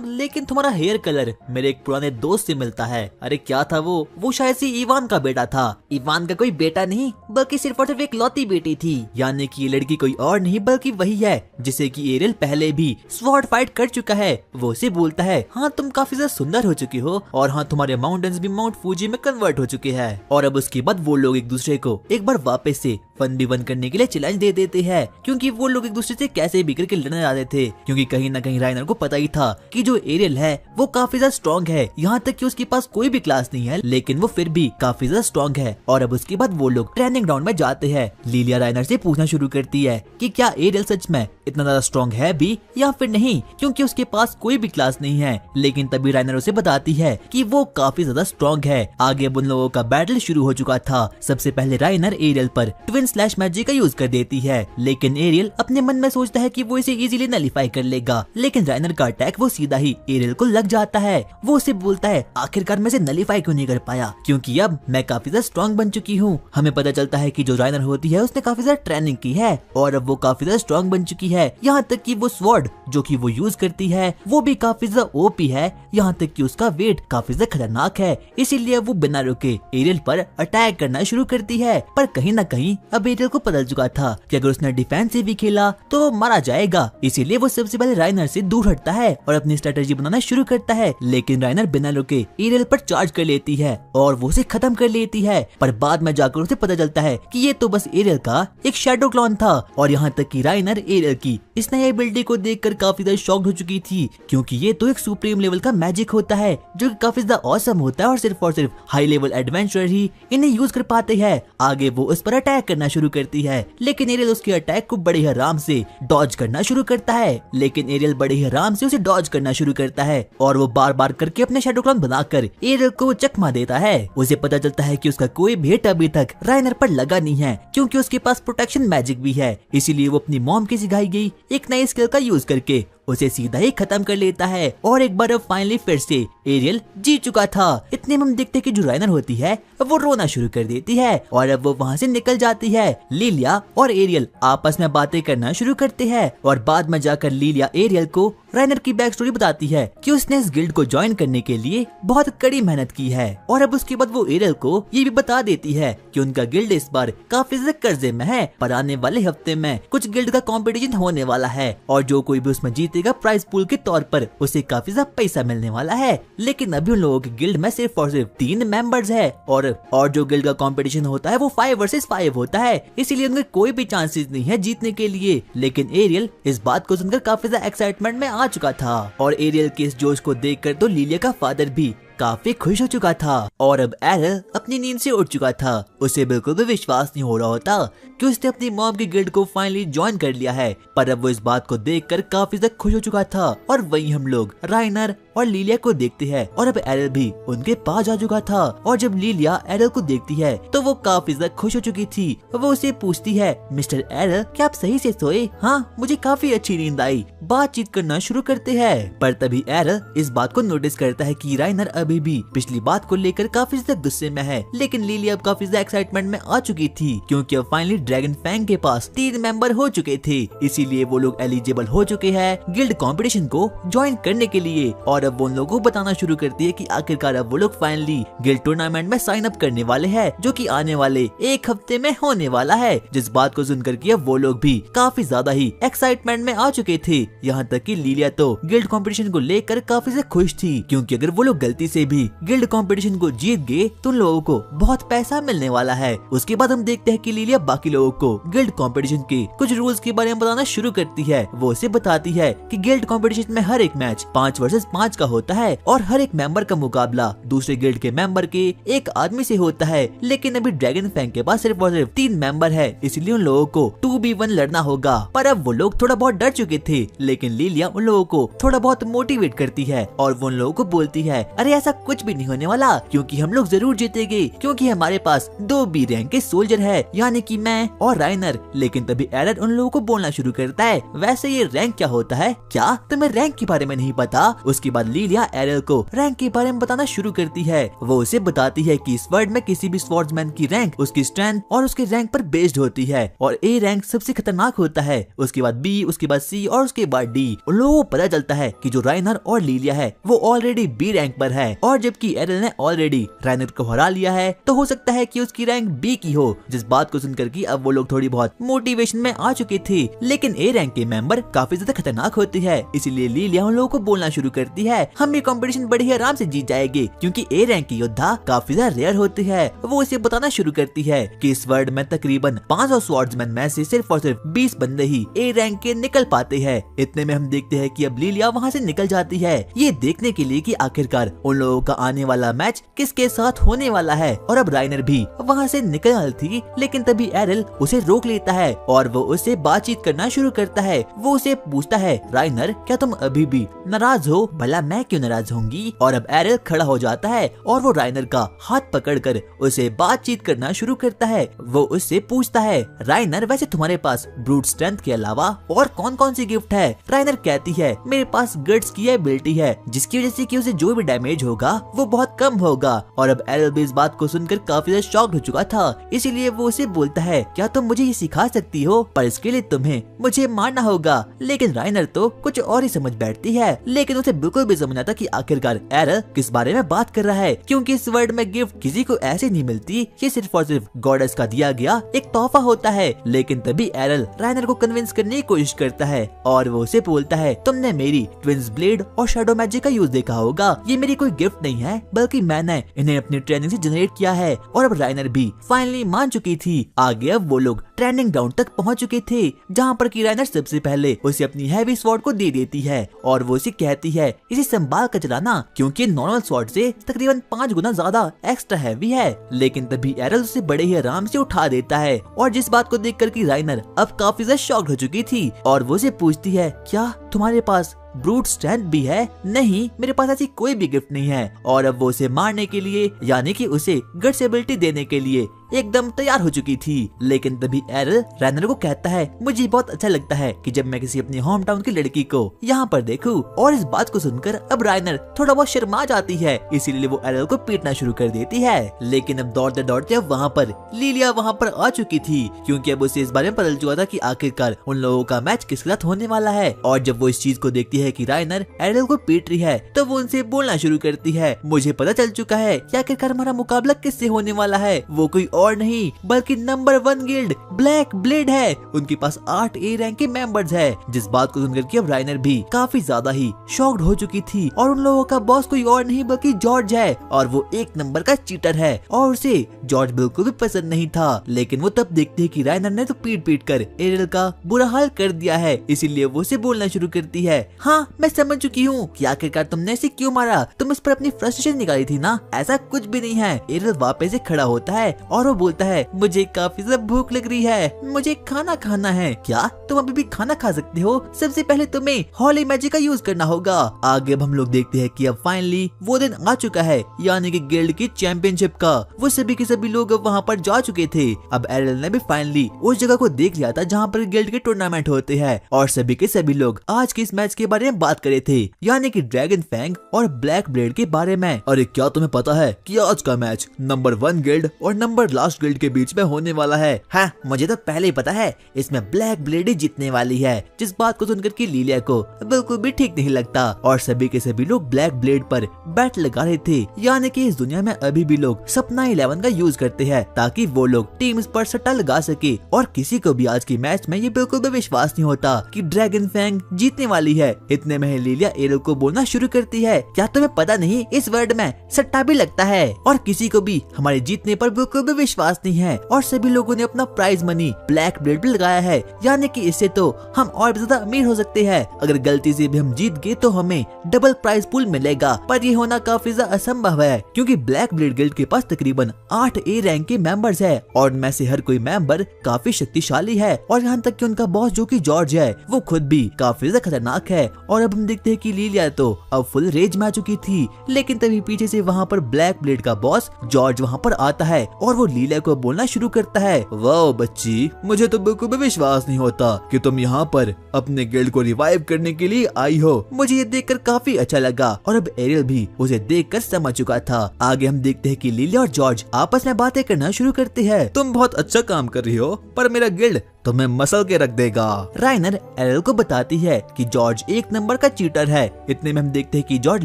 लेकिन तुम्हारा हेयर कलर मेरे एक पुराने दोस्त से मिलता है। अरे क्या था वो शायद से इवान का बेटा था। इवान का कोई बेटा नहीं, बल्कि सिर्फ और सिर्फ एक लौती बेटी थी। यानी कि ये लड़की कोई और नहीं बल्कि वही है जिसे कि एरियल पहले भी स्वॉर्ड फाइट कर चुका है। वो उसे बोलता है, हाँ तुम काफी ज्यादा सुंदर हो चुकी हो, और हाँ तुम्हारे माउंटेन्स भी माउंट फूजी में कन्वर्ट हो चुके हैं। और अब उसके बाद वो लोग एक दूसरे को एक बार वापस से 1v1 करने के लिए चैलेंज दे देते हैं, क्योंकि वो लोग एक दूसरे से कैसे भी करके लड़ने जाते थे। क्योंकि कहीं ना कहीं राइनर को पता ही था कि जो एरियल है वो काफी ज्यादा स्ट्रॉन्ग है, यहाँ तक कि उसके पास कोई भी क्लास नहीं है, लेकिन वो फिर भी काफी ज्यादा स्ट्रॉन्ग है। और अब उसके बाद वो लोग ट्रेनिंग ग्राउंड में जाते हैं। लिलिया राइनर से पूछना शुरू करती है कि क्या एरियल सच में इतना ज्यादा स्ट्रॉन्ग है भी या फिर नहीं, क्योंकि उसके पास कोई भी क्लास नहीं है। लेकिन तभी राइनर उसे बताती है कि वो काफी ज्यादा स्ट्रॉन्ग है। आगे उन लोगों का बैटल शुरू हो चुका था। सबसे पहले राइनर एरियल पर ट्विन स्लैश मैजिक का यूज कर देती है, लेकिन एरियल अपने मन में सोचता है कि वो इसे इजीली नलिफाई कर लेगा। लेकिन राइनर का अटैक वो सीधा ही एरियल को लग जाता है। वो उसे बोलता है, आखिरकार मैं इसे नलिफाई क्यों नहीं कर पाया, क्योंकि अब मैं काफी ज्यादा स्ट्रॉन्ग बन चुकी हूँ। हमें पता चलता है कि जो राइनर होती है उसने काफी ज्यादा ट्रेनिंग की है और अब वो काफी ज्यादा स्ट्रॉन्ग बन चुकी है। यहाँ तक कि वो स्वॉर्ड जो कि वो यूज करती है वो भी काफी ज्यादा ओपी है। यहाँ तक कि उसका वेट काफी ज्यादा खतरनाक है, इसीलिए वो बिना रुके एरियल पर अटैक करना शुरू करती है। पर कहीं ना कहीं अब एरियल को पता चुका था कि अगर उसने डिफेंसिव भी खेला तो वो मारा जाएगा, इसीलिए वो सबसे पहले राइनर से दूर हटता है और अपनी स्ट्रेटेजी बनाना शुरू करता है। लेकिन राइनर बिना रुके एरियल पर चार्ज कर लेती है और वो उसे खत्म कर लेती है। पर बाद में जाकर उसे पता चलता है कि ये तो बस एरियल का एक शैडो क्लॉन था। और यहाँ तक कि राइनर एरियल की इस नई एबिलिटी को देखकर काफी ज्यादा शॉक्ड हो चुकी थी, क्योंकि ये तो एक सुप्रीम लेवल का मैजिक होता है जो कि काफी ज्यादा ऑसम होता है और सिर्फ हाई लेवल एडवेंचरर ही इन्हें यूज कर पाते हैं। आगे वो उस पर अटैक करना शुरू करती है, लेकिन एरियल उसके अटैक को बड़े ही आराम से डॉज करना शुरू करता है। लेकिन एरियल बड़े ही आराम से उसे डॉज करना शुरू करता है और वो बार बार करके अपने शैडो क्लॉन बनाकर एरियल को चकमा देता है। उसे पता चलता है कि उसका कोई भी हिट अभी तक राइनर पर लगा नहीं है, क्योंकि उसके पास प्रोटेक्शन मैजिक भी है। इसीलिए वो अपनी मॉम की सिखाई गई एक नई स्किल का यूज करके उसे सीधा ही खत्म कर लेता है। और एक बार अब फाइनली फिर से एरियल जीत चुका था। इतने में हम देखते कि जो राइनर होती है वो रोना शुरू कर देती है और अब वो वहाँ से निकल जाती है। लिलिया और एरियल आपस में बातें करना शुरू करते हैं और बाद में जाकर लिलिया एरियल को राइनर की बैक स्टोरी बताती है कि उसने इस गिल्ड को ज्वाइन करने के लिए बहुत कड़ी मेहनत की है। और अब उसके बाद वो एरियल को ये भी बता देती है कि उनका गिल्ड इस बार काफी ज्यादा कर्जे में है, पर आने वाले हफ्ते में कुछ गिल्ड का कंपटीशन होने वाला है और जो कोई भी उसमें जीतेगा प्राइज पूल के तौर पर उसे काफी ज्यादा पैसा मिलने वाला है। लेकिन अभी उन लोगों के गिल्ड में सिर्फ और सिर्फ 3 मेंबर्स है और जो गिल्ड का कंपटीशन होता है वो 5 वर्सेस 5 होता है, इसीलिए उनके कोई भी चांसेस नहीं है जीतने के लिए। लेकिन एरियल इस बात को सुनकर काफी ज्यादा एक्साइटमेंट में आ चुका था और एरियल के इस जोश को देखकर तो लिलिया का फादर भी काफी खुश हो चुका था। और अब एरियल अपनी नींद से उठ चुका था। उसे बिल्कुल भी विश्वास नहीं हो रहा होता कि उसने अपनी मॉम की गिल्ड को फाइनली ज्वाइन कर लिया है, पर अब वो इस बात को देखकर काफी ज्यादा खुश हो चुका था। और वहीं हम लोग राइनर और लिलिया को देखते हैं और अब एरियल भी उनके पास आ चुका था। और जब लिलिया एरियल को देखती है तो वो काफी ज्यादा खुश हो चुकी थी। वो उसे पूछती है, मिस्टर एरियल क्या आप सही से सोए? हाँ, मुझे काफी अच्छी नींद आई। बातचीत करना शुरू करते हैं, पर तभी एरियल इस बात को नोटिस करता है कि राइनर अभी भी पिछली बात को लेकर काफी ज्यादा गुस्से में है। लेकिन लिलिया अब काफी ज्यादा एक्साइटमेंट में आ चुकी थी, क्योंकि अब फाइनली ड्रैगन फैंग के पास 3 मेंबर हो चुके थे, इसीलिए वो लोग एलिजिबल हो चुके हैं गिल्ड कंपटीशन को ज्वाइन करने के लिए। और अब वो उन लोगों को बताना शुरू करती है कि आखिरकार अब वो लोग फाइनली गिल्ड टूर्नामेंट में साइन अप करने वाले हैं, जो कि आने वाले एक हफ्ते में होने वाला है। जिस बात को सुनकर के अब वो लोग भी काफी ज्यादा ही एक्साइटमेंट में आ चुके थे। यहाँ तक कि लिलिया तो गिल्ड कंपटीशन को लेकर काफी से खुश थी, क्योंकि अगर वो लोग गलती से भी गिल्ड कंपटीशन को जीत गए तो उन लोगों को बहुत पैसा मिलने वाला है। उसके बाद हम देखते हैं कि लिलिया बाकी लोगों को गिल्ड कंपटीशन के कुछ रूल्स के बारे में बताना शुरू करती है। वो उसे बताती है कि गिल्ड कंपटीशन में हर एक मैच 5 वर्सेस 5 का होता है और हर एक मेंबर का मुकाबला दूसरे गिल्ड के मेंबर के एक आदमी से होता है। लेकिन अभी ड्रैगन फैंग के पास सिर्फ और सिर्फ 3 मेंबर है, इसलिए उन लोगों को 2v1 लड़ना होगा। पर अब वो लोग थोड़ा बहुत डर चुके थे, लेकिन लिलिया उन लोगों को थोड़ा बहुत मोटिवेट करती है और वो उन लोगों को बोलती है, अरे ऐसा कुछ भी नहीं होने वाला, क्योंकि हम लोग जरूर जीतेंगे, क्योंकि हमारे पास 2 बी रैंक के सोल्जर है, यानी कि मैं और राइनर। लेकिन तभी एरर उन लोगों को बोलना शुरू करता है, वैसे ये रैंक क्या होता है, क्या तुम्हें रैंक के बारे में नहीं पता? उसके बाद लिलिया एरर को रैंक के बारे में बताना शुरू करती है। वो उसे बताती है कि इस वर्ल्ड में किसी भी स्वॉर्ड्समैन की रैंक उसकी स्ट्रेंथ और उसके रैंक पर बेस्ड होती है और ए रैंक सबसे खतरनाक होता है, उसके बाद बी, उसके बाद सी और उसके बाद डी। उन लोगों को पता चलता है कि जो राइनर और लिलिया है वो ऑलरेडी बी रैंक पर है, और जबकि एरल ने ऑलरेडी राइनर को हरा लिया है तो हो सकता है कि उसकी रैंक बी की हो। जिस बात को सुनकर कि अब वो लोग थोड़ी बहुत मोटिवेशन में आ चुके थे, लेकिन ए रैंक के मेंबर काफी ज्यादा खतरनाक होती है, इसीलिए लिलिया उन लोगों को बोलना शुरू करती है, हम ये कंपटीशन बड़े ही आराम से जीत जाएंगे, क्योंकि ए रैंक की योद्धा काफी ज्यादा रेयर होती है। वो उसे बताना शुरू करती है कि इस वर्ल्ड में तकरीबन 500 स्वॉर्ड्समैन में से सिर्फ और सिर्फ 20 बंदे ही ए रैंक के निकल पाते हैं। इतने में हम देखते हैं कि अब लिलिया वहाँ से निकल जाती है, ये देखने के लिए कि आखिरकार उन लोगों का आने वाला मैच किसके साथ होने वाला है। और अब राइनर भी वहाँ से निकल रही थी, लेकिन तभी एरल उसे रोक लेता है और वो उससे बातचीत करना शुरू करता है। वो उसे पूछता है, राइनर क्या तुम अभी भी नाराज हो? भला मैं क्यों नाराज होंगी? और अब एरल खड़ा हो जाता है और वो राइनर का हाथ पकड़कर उसे बातचीत करना शुरू करता है। वो उससे पूछता है, राइनर वैसे तुम्हारे पास ब्रूट स्ट्रेंथ के अलावा और कौन कौन सी गिफ्ट है? राइनर कहती है, मेरे पास गट्स की एबिलिटी है, जिसकी वजह से कि उसे जो भी डैमेज होगा वो बहुत कम होगा। और अब एरल भी इस बात को सुनकर काफी ज्यादा शॉक्ड हो चुका था, इसीलिए वो उसे बोलता है, क्या तुम मुझे ये सिखा सकती हो? पर इसके लिए तुम्हें मुझे मारना होगा। लेकिन राइनर तो कुछ और ही समझ बैठती है, लेकिन उसे बिल्कुल भी समझ आता कि आखिरकार एरल किस बारे में बात कर रहा है, क्योंकि इस वर्ल्ड में गिफ्ट किसी को ऐसे नहीं मिलती, ये सिर्फ और सिर्फ गॉडेस का दिया गया एक तोहफा होता है। लेकिन तभी एरल राइनर को कन्विंस करने की कोशिश करता है और वो उसे बोलता है, तुमने मेरी ट्विंस ब्लेड और शैडो मैजिक का यूज देखा होगा, ये मेरी कोई गिफ्ट नहीं है, बल्कि मैंने इन्हें अपनी ट्रेनिंग से जनरेट किया है। और अब राइनर भी फाइनली मान चुकी थी। आगे अब वो लोग ट्रेनिंग ग्राउंड तक पहुंच चुके थे, जहां पर कि राइनर सबसे पहले उसे अपनी हैवी स्वॉर्ड को दे देती है और वो उसे कहती है, इसे संभाल कर चलाना, क्योंकि नॉर्मल स्वॉर्ड से तकरीबन 5 गुना ज्यादा एक्स्ट्रा हैवी है। लेकिन तभी एरल उसे बड़े ही आराम से उठा देता है, और जिस बात को देखकर कि राइनर अब काफी ज्यादा शॉक्ड हो चुकी थी और वो उसे पूछती है, क्या तुम्हारे पास ब्रूट स्ट्रेंथ भी है? नहीं, मेरे पास ऐसी कोई भी गिफ्ट नहीं है। और अब वो उसे मारने के लिए, यानी कि उसे गट्स एबिलिटी देने के लिए एकदम तैयार हो चुकी थी। लेकिन तभी एरल राइनर को कहता है, मुझे बहुत अच्छा लगता है कि जब मैं किसी अपनी होम टाउन की लड़की को यहाँ पर देखूं। और इस बात को सुनकर अब राइनर थोड़ा बहुत शर्मा जाती है, इसीलिए वो एरल को पीटना शुरू कर देती है। लेकिन अब दौड़ते दौड़ते अब वहाँ पर लिलिया वहाँ पर आ चुकी थी, क्योंकि अब उसे इस बारे में पता चल चुका था कि आखिरकार उन लोगों का मैच किसके साथ होने वाला है। और जब वो इस चीज को देखती है कि राइनर एरल को पीट रही है, तो वो उनसे बोलना शुरू करती है, मुझे पता चल चुका है कि आखिरकार हमारा मुकाबला किससे होने वाला है। वो कोई और नहीं बल्कि नंबर 1 गिल्ड ब्लैक ब्लेड है। उनके पास 8 ए रैंक के मेंबर्स है। जिस बात को सुनकर कि अब राइनर भी काफी ज्यादा ही शॉक्ड हो चुकी थी, और उन लोगों का बॉस कोई और नहीं बल्कि जॉर्ज है, और वो 1 नंबर का चीटर है और उसे जॉर्ज बिल्कुल भी पसंद नहीं था। लेकिन वो तब देखते है कि राइनर ने तो पीट कर एरल का बुरा हाल कर दिया है, इसीलिए वो उसे बोलना शुरू करती है, हाँ मैं समझ चुकी हूँ कि आखिरकार तुमने इसे क्यों मारा, तुम इस पर अपनी फ्रस्ट्रेशन निकाली थी ना, ऐसा कुछ भी नहीं है। एरल वापस से खड़ा होता है और वो बोलता है, मुझे काफी ज्यादा भूख लग रही है, मुझे खाना खाना है। क्या तुम अभी भी खाना खा सकते हो? सबसे पहले तुम्हें हॉली मैजिक का यूज करना होगा। आगे अब हम लोग देखते हैं कि अब फाइनली वो दिन आ चुका है, यानी कि गिल्ड की चैंपियनशिप का। वो सभी के सभी लोग अब वहाँ पर जा चुके थे। अब एरल ने भी फाइनली उस जगह को देख लिया था जहाँ पर गिल्ड के टूर्नामेंट होते हैं, और सभी के सभी लोग आज के इस मैच के बारे में बात करे थे, यानी कि ड्रैगन फैंग और ब्लैक ब्लेड के बारे में। अरे क्या तुम्हें पता है कि आज का मैच नंबर 1 गिल्ड और नंबर क्लास गिल्ड के बीच में होने वाला है। हाँ, मुझे तो पहले ही पता है इसमें ब्लैक ब्लेड ही जीतने वाली है। जिस बात को सुनकर कि लीलिया को बिल्कुल भी ठीक नहीं लगता और सभी के सभी लोग ब्लैक ब्लेड पर बैट लगा रहे थे। यानी कि इस दुनिया में अभी भी लोग सपना 11 का यूज करते हैं ताकि वो लोग टीम पर सट्टा लगा सके। और किसी को भी आज की मैच में ये बिल्कुल भी विश्वास नहीं होता कि ड्रैगन फैंग जीतने वाली है। इतने में लीलिया एरियल को बोलना शुरू करती है, क्या तुम्हें पता नहीं इस वर्ल्ड में सट्टा भी लगता है और किसी को भी हमारे जीतने पर बिल्कुल भी विश्वास नहीं है। और सभी लोगों ने अपना प्राइज मनी ब्लैक ब्लेड भी लगाया है, यानी कि इससे तो हम और भी ज्यादा अमीर हो सकते हैं। अगर गलती से भी हम जीत गए तो हमें डबल प्राइज पूल मिलेगा, पर ये होना काफी ज्यादा असंभव है क्योंकि ब्लैक ब्लेड गिल्ड के पास तकरीबन 8 ए रैंक के मेंबर्स है और उनमें से हर कोई मेंबर काफी शक्तिशाली है। और यहाँ तक कि उनका बॉस जो कि जॉर्ज है वो खुद भी काफी ज्यादा खतरनाक है। और अब हम देखते हैं कि लीलिया तो अब फुल रेज में आ चुकी थी, लेकिन तभी पीछे से वहाँ पर ब्लैक ब्लेड का बॉस जॉर्ज वहाँ पर आता है और वो लीलिया को बोलना शुरू करता है, वाह बच्ची, मुझे तो बिल्कुल भी विश्वास नहीं होता कि तुम यहाँ पर अपने गिल्ड को रिवाइव करने के लिए आई हो। मुझे ये देखकर काफी अच्छा लगा और अब एरियल भी उसे देखकर समझ चुका था। आगे हम देखते हैं कि लीलिया और जॉर्ज आपस में बातें करना शुरू करते हैं। तुम बहुत अच्छा काम कर रही हो, पर मेरा गिल्ड तुम्हें मसल के रख देगा। राइनर एरियल को बताती है कि जॉर्ज एक नंबर का चीटर है। इतने में हम देखते हैं कि जॉर्ज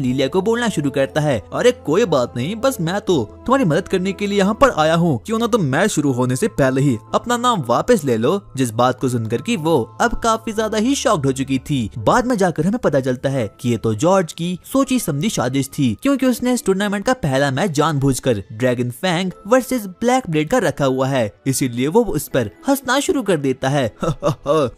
लीलिया को बोलना शुरू करता है, अरे कोई बात नहीं, बस मैं तो तुम्हारी मदद करने के लिए यहाँ पर आया हूँ। क्यों ना तुम मैच शुरू होने से पहले ही अपना नाम वापस ले लो। जिस बात को सुनकर कि वो अब काफी ज्यादा ही शॉक्ड हो चुकी थी। बाद में जाकर हमें पता चलता है कि ये तो जॉर्ज की सोची समझी साजिश थी, क्योंकि उसने इस टूर्नामेंट का पहला मैच जानबूझकर Dragon Fang versus Black Blade का रखा हुआ है, इसीलिए वो उस पर हंसना शुरू कर देता है।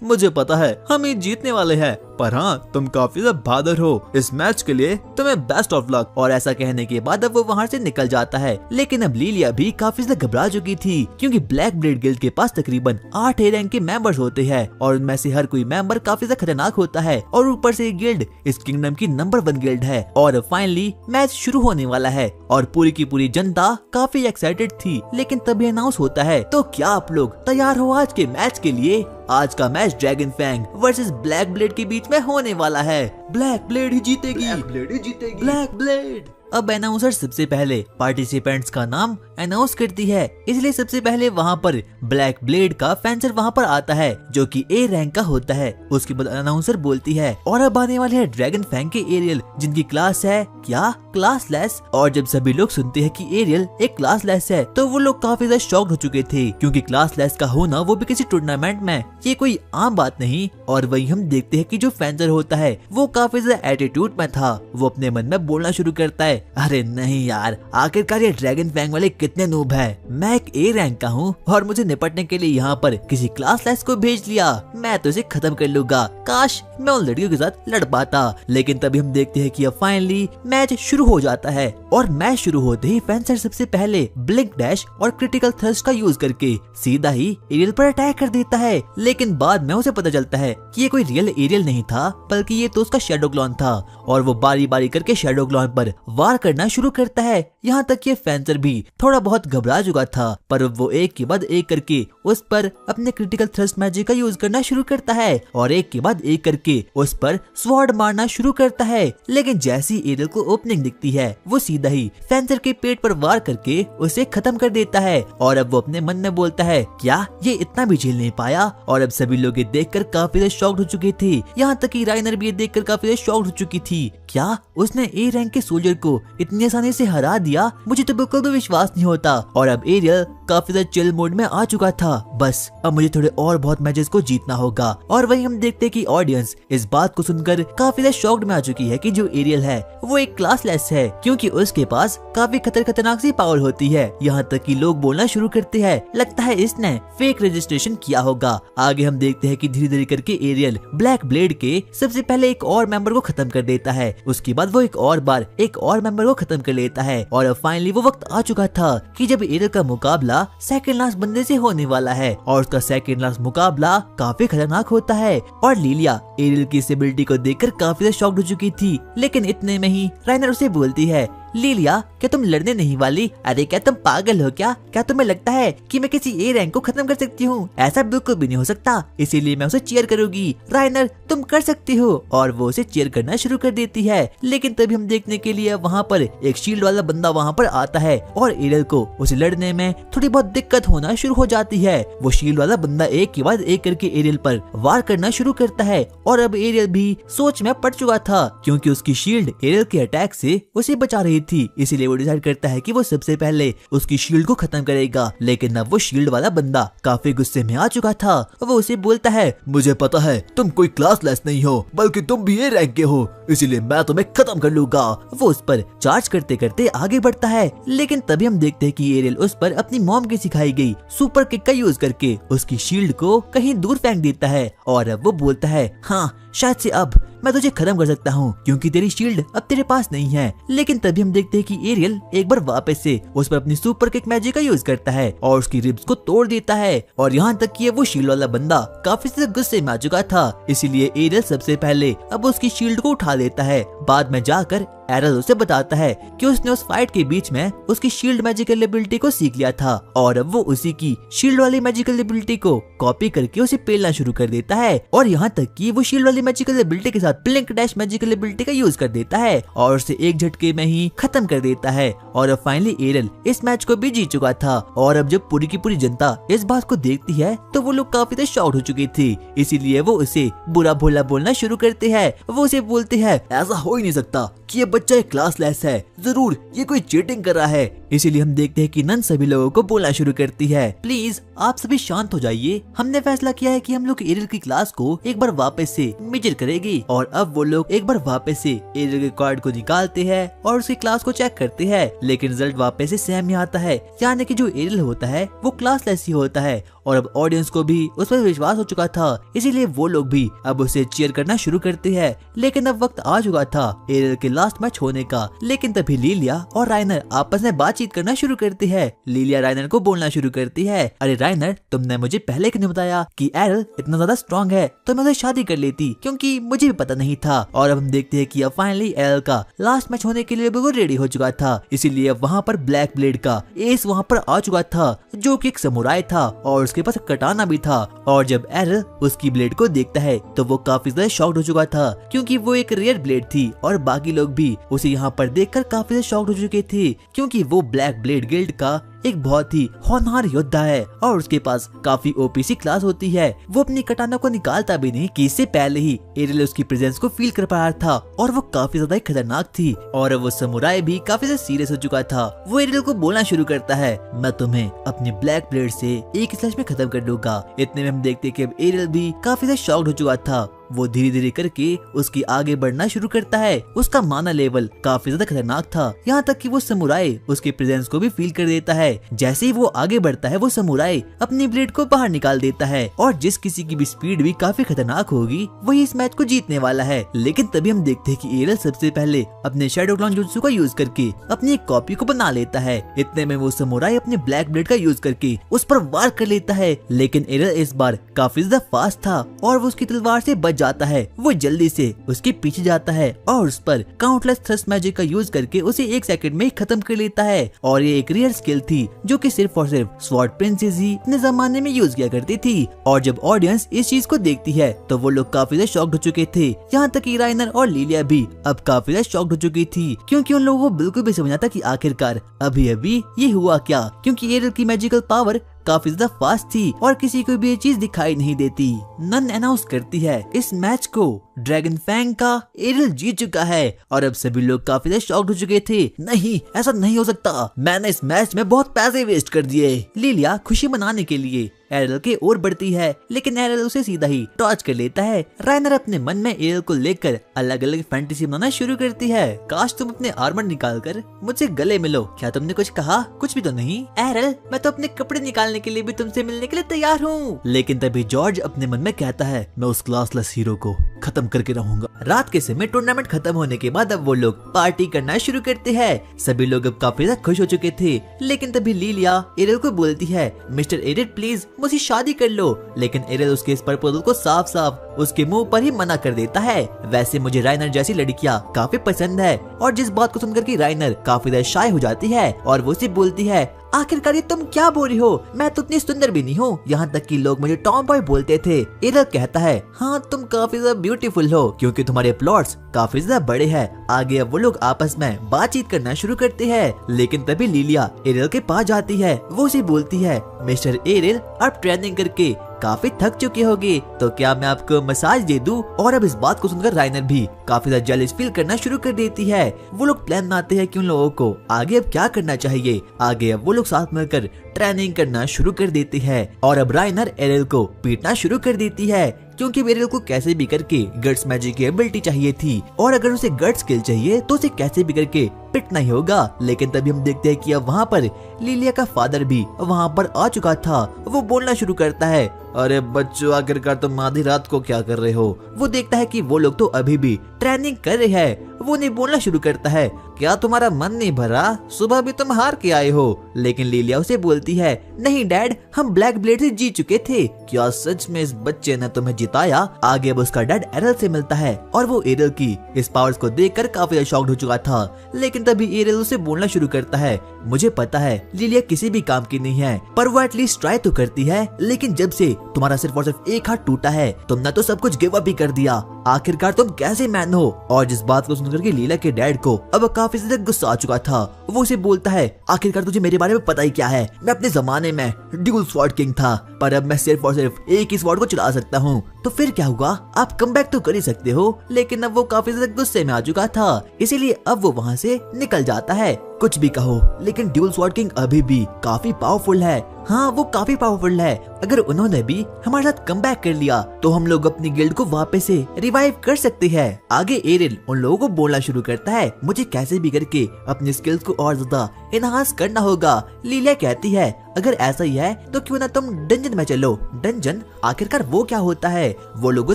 मुझे पता है हम ये जीतने वाले हैं, पर हाँ तुम काफी ज्यादा बहादुर हो। इस मैच के लिए तुम्हें बेस्ट ऑफ लक। और ऐसा कहने के बाद अब वो वहाँ से निकल जाता है। लेकिन अब लीलिया भी काफी ज्यादा घबरा चुकी थी, क्योंकि ब्लैक ब्लेड गिल्ड के पास तकरीबन 8 ए रैंक के मेंबर्स होते हैं और उनमें से हर कोई मेंबर काफी ज्यादा खतरनाक होता है। और ऊपर से गिल्ड इस किंगडम की नंबर 1 गिल्ड है। और फाइनली मैच शुरू होने वाला है और पूरी की पूरी जनता काफी एक्साइटेड थी। लेकिन तभी अनाउंस होता है, तो क्या आप लोग तैयार हो आज के मैच के लिए? आज का match Dragon Fang versus Black Blade के बीच में होने वाला है। ब्लैक ब्लेड ही जीतेगी, ब्लैक ब्लेड ही जीतेगी, ब्लैक ब्लेड। अब अनाउंसर सबसे पहले पार्टिसिपेंट्स का नाम अनाउंस करती है, इसलिए सबसे पहले वहाँ पर ब्लैक ब्लेड का फेंसर वहाँ पर आता है जो कि ए रैंक का होता है। उसके बाद अनाउंसर बोलती है, और अब आने वाले हैं ड्रैगन फैंग के एरियल, जिनकी क्लास है क्या क्लासलेस। और जब सभी लोग सुनते हैं कि एरियल एक क्लासलेस है तो वो लोग काफी ज्यादा शॉक्ड हो चुके थे, क्योंकि क्लासलेस का होना वो भी किसी टूर्नामेंट में ये कोई आम बात नहीं। और वही हम देखते हैं कि जो फेंसर होता है वो काफी ज्यादा एटीट्यूड में था। वो अपने मन में बोलना शुरू करता है, अरे नहीं यार, आखिरकार ये ड्रैगन फैंग वाले कितने नूब है। मैं एक ए रैंक का हूँ और मुझे निपटने के लिए यहाँ पर किसी क्लासलेस को भेज लिया। मैं तो इसे खत्म कर लूंगा, काश मैं उन लड़कियों के साथ लड़ पाता। लेकिन तभी हम देखते हैं कि अब फाइनली मैच शुरू हो जाता है। और मैच शुरू होते ही फेंसर सबसे पहले ब्लिंक डैश और क्रिटिकल थ्रस्ट का यूज करके सीधा ही एरियल पर अटैक कर देता है। लेकिन बाद में उसे पता चलता है कि ये कोई रियल एरियल नहीं था, बल्कि ये तो उसका शैडो क्लॉन था। और वो बारी बारी करके शैडो क्लॉन पर वार करना शुरू करता है। यहाँ तक ये फेंसर भी थोड़ा बहुत घबरा चुका था, पर वो एक के बाद एक करके उस पर अपने क्रिटिकल थ्रस्ट मैजिक का यूज करना शुरू करता है और एक के बाद एक करके उस पर स्वॉर्ड मारना शुरू करता है। लेकिन जैसी एरियल को ओपनिंग दिखती है वो सीधा ही फेंसर के पेट पर वार करके उसे खत्म कर देता है। और अब वो अपने मन में बोलता है, क्या ये इतना भी झेल नहीं पाया? और अब सभी लोग ये देखकर काफी ज्यादा शॉक्ड हो चुके थे। यहाँ तक कि राइनर भी ये देखकर काफी ज्यादा शॉक्ड हो चुकी थी। क्या उसने ए रैंक के सोल्जर को इतनी आसानी से हरा दिया? मुझे तो बिल्कुल भी विश्वास नहीं होता। और अब एरियल काफी ज्यादा चिल मोड में आ चुका था, बस अब मुझे थोड़े और बहुत मैचेस को जीतना होगा। और वही हम देखते हैं कि ऑडियंस इस बात को सुनकर काफी ज्यादा शॉक्ड में आ चुकी है कि जो एरियल है वो एक क्लासलेस है, क्योंकि उसके पास काफी खतरनाक सी पावर होती है। यहाँ तक कि लोग बोलना शुरू करते हैं, लगता है इसने फेक रजिस्ट्रेशन किया होगा। आगे हम देखते हैं कि धीरे धीरे करके एरियल ब्लैक ब्लेड के सबसे पहले एक और मेंबर को खत्म कर देता है। उसके बाद वो एक और बार एक और मेंबर को खत्म कर लेता है। और अब फाइनली वो वक्त आ चुका था कि जब एरियल का मुकाबला सेकंड लास्ट बंदे से होने वाला है। और उसका सेकंड लास्ट मुकाबला काफी खतरनाक होता है। और लीलिया एरियल की इस एबिलिटी को देखकर काफी शॉक्ड हो चुकी थी। लेकिन इतने में ही राइनर उसे बोलती है, लिलिया, क्या तुम लड़ने नहीं वाली? अरे क्या तुम पागल हो क्या तुम्हें लगता है कि मैं किसी ए रैंक को खत्म कर सकती हूँ? ऐसा बिल्कुल भी नहीं हो सकता, इसीलिए मैं उसे चीयर करूंगी। राइनर, तुम कर सकती हो। और वो उसे चीयर करना शुरू कर देती है। लेकिन तभी हम देखने के लिए वहाँ पर एक शील्ड वाला बंदा वहाँ पर आता है और एरियल को उसे लड़ने में थोड़ी बहुत दिक्कत होना शुरू हो जाती है। वो शील्ड वाला बंदा एक के बाद एक करके एरियल पर वार करना शुरू करता है और अब एरियल भी सोच में पड़ चुका था, क्योंकि उसकी शील्ड एरियल के अटैक से उसे बचा रही थी। इसीलिए वो डिसाइड करता है कि वो सबसे पहले उसकी शील्ड को खत्म करेगा। लेकिन अब वो शील्ड वाला बंदा काफी गुस्से में आ चुका था। वो उसे बोलता है, मुझे पता है तुम कोई क्लासलेस नहीं हो, बल्कि तुम भी ए रैंक के हो, इसीलिए मैं तुम्हें खत्म कर लूंगा। वो उस पर चार्ज करते करते आगे बढ़ता है। लेकिन तभी हम देखते हैं कि एरियल उस पर अपनी मॉम की सिखाई गई सुपर किक का यूज करके उसकी शील्ड को कहीं दूर फेंक देता है। और अब वो बोलता है, हाँ शायद से अब मैं तुझे खत्म कर सकता हूँ, क्योंकि तेरी शील्ड अब तेरे पास नहीं है। लेकिन तभी हम देखते हैं कि एरियल एक बार वापस से उस पर अपनी सुपर किक मैजिक का यूज करता है और उसकी रिब्स को तोड़ देता है। और यहाँ तक कि वो शील्ड वाला बंदा काफी ज्यादा गुस्से में आ चुका था, इसीलिए एरियल सबसे पहले अब उसकी शील्ड को उठा लेता है। बाद में जाकर एरियल उसे बताता है कि उसने उस फाइट के बीच में उसकी शील्ड मैजिकल एबिलिटी को सीख लिया था और अब वो उसी की शील्ड वाली मैजिकल एबिलिटी को कॉपी करके उसे पेलना शुरू कर देता है। और यहाँ तक कि वो शील्ड वाली मैजिकल एबिलिटी के साथ ब्लिंक डैश मैजिकल एबिलिटी का यूज कर देता है और उसे एक झटके में ही खत्म कर देता है। और अब फाइनली एरियल इस मैच को भी जीत चुका था। और अब जब पूरी की पूरी जनता इस बात को देखती है तो वो लोग काफी ज्यादा शॉक्ड हो चुकी थी, इसीलिए वो उसे बुरा भोला बोलना शुरू करते हैं। वो उसे बोलते हैं, ऐसा हो ही नहीं सकता कि ये बच्चा एक क्लासलेस है, जरूर ये कोई चीटिंग कर रहा है। इसीलिए हम देखते हैं कि नन सभी लोगों को बोलना शुरू करती है, प्लीज आप सभी शांत हो जाइए, हमने फैसला किया है कि हम लोग एरियल की क्लास को एक बार वापस से मेजर करेंगे। और अब वो लोग एक बार वापस से एरियल के कार्ड को निकालते हैं और उसकी क्लास को चेक करते हैं। लेकिन रिजल्ट वापस से सेम ही आता है, यानी कि जो एरियल होता है वो क्लासलेस ही होता है। और अब ऑडियंस को भी उस पर विश्वास हो चुका था, इसीलिए वो लोग भी अब उसे चीयर करना शुरू करते हैं। लेकिन अब वक्त आ चुका था एरियल के लास्ट मैच होने का। लेकिन तभी लिलिया और राइनर आपस में बातचीत करना शुरू करती है। लिलिया राइनर को बोलना शुरू करती है, अरे राइनर, तुमने मुझे पहले क्यों नहीं बताया कि एरियल इतना ज्यादा स्ट्रॉन्ग है, तो मैं उसे शादी कर लेती, क्योंकि मुझे भी पता नहीं था। और अब हम देखते हैं कि अब फाइनली एरियल का लास्ट मैच होने के लिए बिल्कुल रेडी हो चुका था, इसीलिए वहाँ पर ब्लैक ब्लेड का एस वहाँ पर आ चुका था, जो कि एक समुराई था और उसके पास कटाना भी था। और जब एरियल उसकी ब्लेड को देखता है तो वो काफी ज्यादा शॉक्ड हो चुका था, क्योंकि वो एक रेयर ब्लेड थी। और बाकी लोग भी उसे यहाँ पर देखकर काफी ज्यादा शॉक्ड हो चुके थे, क्योंकि वो ब्लैक ब्लेड गिल्ड का एक बहुत ही होनहार योद्धा है और उसके पास काफी ओपीसी क्लास होती है। वो अपनी कटाना को निकालता भी नहीं कि इससे पहले ही एरियल उसकी प्रेजेंस को फील कर पा रहा था और वो काफी ज्यादा खतरनाक थी। और वो समुराई भी काफी ज्यादा सीरियस हो चुका था। वो एरियल को बोलना शुरू करता है, मैं तुम्हें अपनी ब्लैक ब्लेड से एक स्लैश में खत्म कर दूंगा। इतने में हम देखते कि अब एरियल भी काफी ज्यादा शॉक्ड हो चुका था। वो धीरे धीरे करके उसकी आगे बढ़ना शुरू करता है। उसका माना लेवल काफी ज्यादा खतरनाक था, यहाँ तक कि वो समुराई उसके प्रेजेंस को भी फील कर देता है। जैसे ही वो आगे बढ़ता है वो समुराई अपनी ब्लेड को बाहर निकाल देता है और जिस किसी की भी स्पीड भी काफी खतरनाक होगी वही इस मैच को जीतने वाला है। लेकिन तभी हम देखते हैं कि एरियल सबसे पहले अपने शैडो क्लॉन जुत्सु का यूज करके अपनी एक कॉपी को बना लेता है। इतने में वो समुराई अपने ब्लैक ब्लेड का यूज करके उस पर वार कर लेता है। लेकिन एरियल इस बार काफी ज्यादा फास्ट था और वो उसकी तलवार से बच जाता है। वो जल्दी से उसके पीछे जाता है और उस पर काउंटलेस थ्रस्ट मैजिक का यूज करके उसे 1 सेकंड में खत्म कर लेता है। और ये एक रेयर स्किल थी जो कि सिर्फ और सिर्फ स्वॉर्ड प्रिंसेस ही अपने जमाने में यूज किया करती थी। और जब ऑडियंस इस चीज को देखती है तो वो लोग काफी ज्यादा शॉक्ड हो चुके थे, यहाँ तक कि राइनर और लिलिया भी अब काफी ज्यादा शॉक्ड हो चुकी थी, क्योंकि उन लोगों को बिल्कुल भी समझा था कि आखिरकार अभी अभी ये हुआ क्या, क्योंकि एरियल की मैजिकल पावर काफी ज्यादा फास्ट थी और किसी को भी ये चीज दिखाई नहीं देती। नन अनाउंस करती है इस मैच को ड्रैगन फैंग का एरियल जीत चुका है और अब सभी लोग काफी ज्यादा शॉक्ड हो चुके थे। नहीं, ऐसा नहीं हो सकता, मैंने इस मैच में बहुत पैसे वेस्ट कर दिए। लिलिया खुशी मनाने के लिए एरियल के ओर बढ़ती है, लेकिन एरियल उसे सीधा ही टॉर्च कर लेता है। राइनर अपने मन में एरियल को लेकर अलग अलग फैंटेसी बनाना शुरू करती है। काश तुम अपने आर्मर निकाल कर मुझसे गले मिलो। क्या तुमने कुछ कहा? कुछ भी तो नहीं। एरियल, मैं तो अपने कपड़े निकालने के लिए भी तुमसे मिलने के लिए तैयार हूँ। लेकिन तभी जॉर्ज अपने मन में कहता है, मैं उस क्लासलेस हीरो को खत्म करके रहूंगा। रात के समय टूर्नामेंट खत्म होने के बाद अब वो लोग पार्टी करना शुरू करते हैं। सभी लोग अब काफी ज्यादा खुश हो चुके थे। लेकिन तभी लिलिया एरियल को बोलती है, मिस्टर एरियल प्लीज मुझसे शादी कर लो। लेकिन एरियल उसके इस प्रपोजल को साफ साफ उसके मुंह पर ही मना कर देता है। वैसे मुझे राइनर जैसी लड़कियां काफी पसंद है, और जिस बात को सुनकर कि राइनर काफी ज्यादा शाय हो जाती है और वो उसे बोलती है, आखिरकार ये तुम क्या बोल रही हो, मैं तो उतनी सुंदर भी नहीं हूँ, यहाँ तक कि लोग मुझे टॉम बॉय बोलते थे। एरियल कहता है, हाँ तुम काफी ज्यादा ब्यूटीफुल हो क्योंकि तुम्हारे प्लॉट्स काफी ज्यादा बड़े हैं। आगे अब वो लोग आपस में बातचीत करना शुरू करते हैं, लेकिन तभी लिलिया एरियल के पास जाती है। वो उसे बोलती है, मिस्टर एरियल आप ट्रेनिंग करके काफी थक चुके होगे, तो क्या मैं आपको मसाज दे दूं? और अब इस बात को सुनकर राइनर भी काफी ज्यादा जेलस फील करना शुरू कर देती है। वो लोग प्लान बनाते हैं कि उन लोगों को आगे अब क्या करना चाहिए। आगे अब वो लोग साथ मिलकर ट्रेनिंग करना शुरू कर देती है, और अब राइनर एरियल को पीटना शुरू कर देती है क्योंकि एरियल को कैसे भी करके गट्स मैजिक की एबिलिटी चाहिए थी, और अगर उसे गट्स स्किल चाहिए तो उसे कैसे भी करके पिटना ही होगा। लेकिन तभी हम देखते हैं कि अब वहाँ पर लिलिया का फादर भी वहाँ पर आ चुका था। वो बोलना शुरू करता है, अरे बच्चों आखिरकार तुम आधी रात को क्या कर रहे हो? वो देखता है कि वो लोग तो अभी भी ट्रेनिंग कर रहे हैं। वो नहीं बोलना शुरू करता है, क्या तुम्हारा मन नहीं भरा? सुबह भी तुम हार के आए हो। लेकिन लिलिया उसे बोलती है, नहीं डैड, हम ब्लैक ब्लेड से जीत चुके थे। क्या सच में इस बच्चे ने तुम्हें जिताया? आगे अब उसका डैड एरियल से मिलता है, और वो एरियल की इस पावर्स को देखकर काफी शॉक्ड हो चुका था। लेकिन तभी एरियल उसे बोलना शुरू करता है, मुझे पता है लिलिया किसी भी काम की नहीं है, पर वो एटलीस्ट ट्राई तो करती है। लेकिन जब से तुम्हारा सिर्फ और सिर्फ एक हाथ टूटा है, तुमने तो सब कुछ गिव अप ही कर दिया। आखिरकार तुम कैसे मैन हो? और जिस बात को सुनकर के लिलिया के डैड को अब काफी ज्यादा गुस्सा आ चुका था। वो उसे बोलता है, आखिरकार तुझे मेरे बारे में पता ही क्या है? मैं अपने जमाने में ड्यूल स्वॉर्ड किंग था, पर अब मैं सिर्फ और सिर्फ एक ही स्वॉर्ड को चला सकता हूँ। तो फिर क्या हुआ? आप कम बैक तो कर ही सकते हो। लेकिन अब वो काफी ज्यादा गुस्से में आ चुका था, इसीलिए अब वो वहाँ से निकल जाता है। कुछ भी कहो, लेकिन ड्यूल स्वॉर्ड किंग अभी भी काफी पावरफुल है। हाँ, वो काफी पावरफुल है। अगर उन्होंने भी हमारे साथ कम बैक कर लिया तो हम लोग अपनी गिल्ड को वापस से रिवाइव कर सकते हैं। आगे एरियल उन लोगों को बोलना शुरू करता है, मुझे कैसे भी करके अपनी स्किल्स को और ज्यादा एनहांस करना होगा। लिलिया कहती है, अगर ऐसा ही है तो क्यों ना तुम डंजन में चलो। डंजन आखिरकार वो क्या होता है? वो लोगों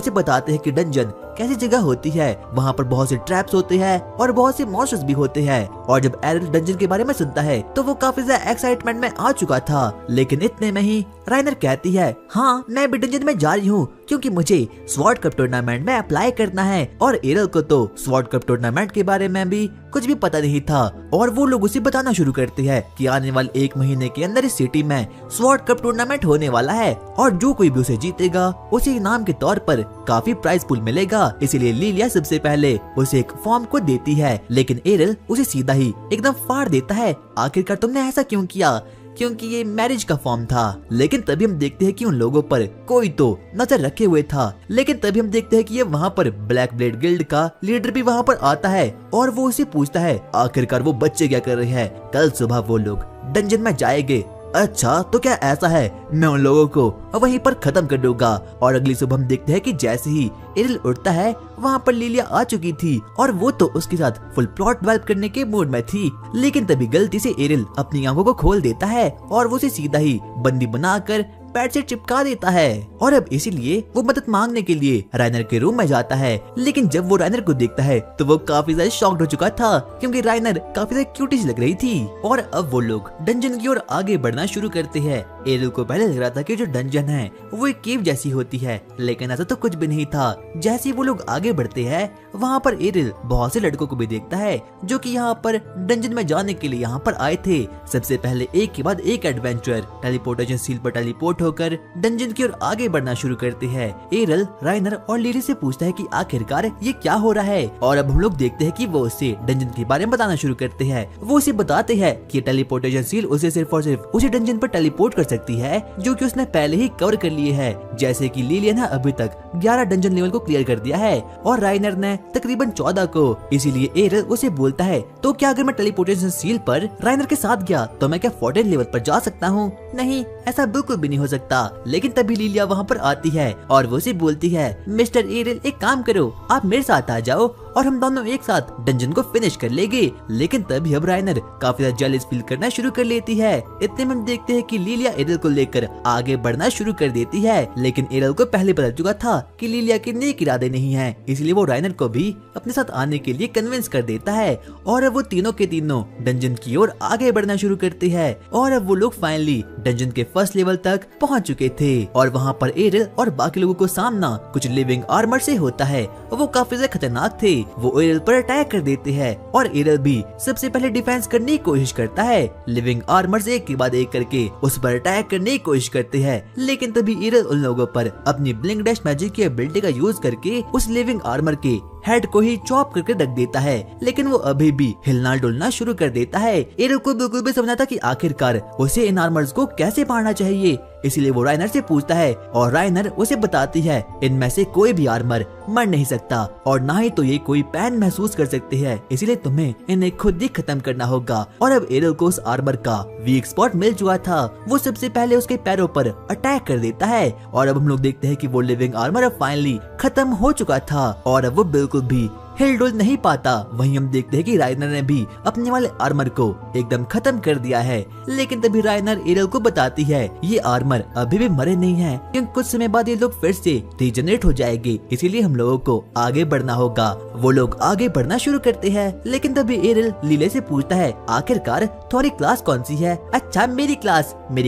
से बताते हैं कि डंजन कैसी जगह होती है, वहाँ पर बहुत से ट्रैप्स होते हैं और बहुत से मॉन्स्टर्स भी होते हैं। और जब एरियल डंजन के बारे में सुनता है तो वो काफी ज्यादा एक्साइटमेंट में आ चुका था। लेकिन इतने में ही राइनर कहती है, हाँ मैं भी डंजन में जा रही हूँ क्योंकि मुझे स्वॉर्ड कप टूर्नामेंट में अप्लाई करना है। और एरियल को तो स्वॉर्ड कप टूर्नामेंट के बारे में भी कुछ भी पता नहीं था, और वो लोग उसे बताना शुरू करते हैं कि आने वाले 1 महीने के अंदर इस सिटी में स्वॉर्ड कप टूर्नामेंट होने वाला है, और जो कोई भी उसे जीतेगा उसे इनाम के तौर पर काफी प्राइज पूल मिलेगा। इसीलिए लिलिया सबसे पहले उसे एक फॉर्म को देती है, लेकिन एरियल उसे सीधा ही एकदम फाड़ देता है। आखिरकार तुमने ऐसा क्यों किया? क्योंकि ये मैरिज का फॉर्म था। लेकिन तभी हम देखते हैं कि उन लोगों पर कोई तो नजर रखे हुए था। लेकिन तभी हम देखते हैं कि ये वहाँ पर ब्लैक ब्लेड गिल्ड का लीडर भी वहाँ पर आता है, और वो उसे पूछता है, आखिरकार वो बच्चे क्या कर रहे हैं? कल सुबह वो लोग डंजन में जाएंगे। अच्छा, तो क्या ऐसा है? मैं उन लोगों को वहीं पर खत्म कर दूंगा। और अगली सुबह हम देखते हैं कि जैसे ही एरियल उठता है, वहाँ पर लिलिया आ चुकी थी, और वो तो उसके साथ फुल प्लॉट डेवलप करने के मूड में थी। लेकिन तभी गलती से एरियल अपनी आंखों को खोल देता है, और वो उसे सीधा ही बंदी बनाकर पैड से चिपका देता है। और अब इसीलिए वो मदद मांगने के लिए राइनर के रूम में जाता है। लेकिन जब वो राइनर को देखता है तो वो काफी ज्यादा शॉक्ड हो चुका था, क्योंकि राइनर काफी ज्यादा क्यूटी सी लग रही थी। और अब वो लोग डंजन की ओर आगे बढ़ना शुरू करते हैं। एरियल को पहले लग रहा था कि जो डंजन है वो एक केव जैसी होती है, लेकिन ऐसा तो कुछ भी नहीं था। जैसे ही वो लोग आगे बढ़ते हैं, वहाँ पर एरियल बहुत से लड़कों को भी देखता है जो कि यहाँ पर डंजन में जाने के लिए यहाँ पर आए थे। सबसे पहले एक के बाद एक एडवेंचर टेलीपोर्टेशन सील पर टेलीपोर्ट होकर डंजन की ओर आगे बढ़ना शुरू करते हैं। एरियल राइनर और लिली से पूछता है कि आखिरकार ये क्या हो रहा है, और अब हम लोग देखते हैं कि वो उसे डंजन के बारे में बताना शुरू करते हैं। वो उसे बताते हैं कि टेलीपोर्टेशन सील उसे सिर्फ और सिर्फ उसे डंजन पर टेलीपोर्ट कर सकती है जो कि उसने पहले ही कवर कर लिए है। जैसे कि लिलिया ने अभी तक 11 डंजन लेवल को क्लियर कर दिया है और राइनर ने तकरीबन 14 को। इसीलिए एरियल उसे बोलता है, तो क्या अगर मैं टेलीपोर्टेशन सील पर राइनर के साथ गया तो मैं क्या 14 लेवल पर जा सकता हूँ? नहीं, ऐसा बिल्कुल भी नहीं हो सकता। लेकिन तभी लिलिया वहाँ पर आती है और वो उसे बोलती है, मिस्टर एरियल एक काम करो, आप मेरे साथ आ जाओ और हम दोनों एक साथ डंजन को फिनिश कर लेंगे। लेकिन तभी अब राइनर काफी ज्यादा जेलस फील करना शुरू कर लेती है। इतने में हम देखते हैं कि लिलिया एरियल को लेकर आगे बढ़ना शुरू कर देती है, लेकिन एरियल को पहले पता चुका था कि लिलिया के नेक इरादे नहीं है, इसलिए वो राइनर को भी अपने साथ आने के लिए कन्विंस कर देता है और अब वो तीनों के तीनों डंजन की ओर आगे बढ़ना शुरू करते हैं। और अब वो लोग फाइनली डंजन के फर्स्ट लेवल तक पहुंच चुके थे और वहाँ पर एरियल और बाकी लोगों को सामना कुछ लिविंग आर्मर से होता है। वो काफी ज्यादा खतरनाक थे। वो एरियल पर अटैक कर देते हैं और एरियल भी सबसे पहले डिफेंस करने की कोशिश करता है। लिविंग आर्मर से एक के बाद एक करके उस पर अटैक करने की कोशिश करते हैं, लेकिन तभी एरियल उन लोगों पर अपनी ब्लिंक डैश मैजिक की एबिलिटी का यूज करके उस लिविंग आर्मर के हेड को ही चॉप करके रख देता है। लेकिन वो अभी भी हिलना डुलना शुरू कर देता है। एरियल को बिल्कुल भी समझना था कि आखिरकार उसे इन आर्मर्स को कैसे मारना चाहिए, इसलिए वो राइनर से पूछता है और राइनर उसे बताती है इनमें से कोई भी आर्मर मर नहीं सकता और ना ही तो ये कोई पैन महसूस कर सकते हैं, इसलिए तुम्हें इन्हें खुद ही खत्म करना होगा। और अब एरियल को उस आर्मर का वीक स्पॉट मिल चुका था। वो सबसे पहले उसके पैरों पर अटैक कर देता है और अब हम लोग देखते हैं कि वो लिविंग आर्मर अब फाइनली खत्म हो चुका था और अब वो बिल्कुल भी हिल डुल नहीं पाता। वहीं हम देखते हैं कि राइनर ने भी अपने वाले आर्मर को एकदम खत्म कर दिया है, लेकिन तभी राइनर एरियल को बताती है ये आर्मर अभी भी मरे नहीं है, क्योंकि कुछ समय बाद ये लोग फिर से रीजनरेट हो जाएंगे, इसीलिए हम लोगों को आगे बढ़ना होगा। वो लोग आगे बढ़ना शुरू करते हैं, लेकिन तभी एरियल लीले से पूछता है आखिरकार तुम्हारी क्लास कौन सी है? अच्छा मेरी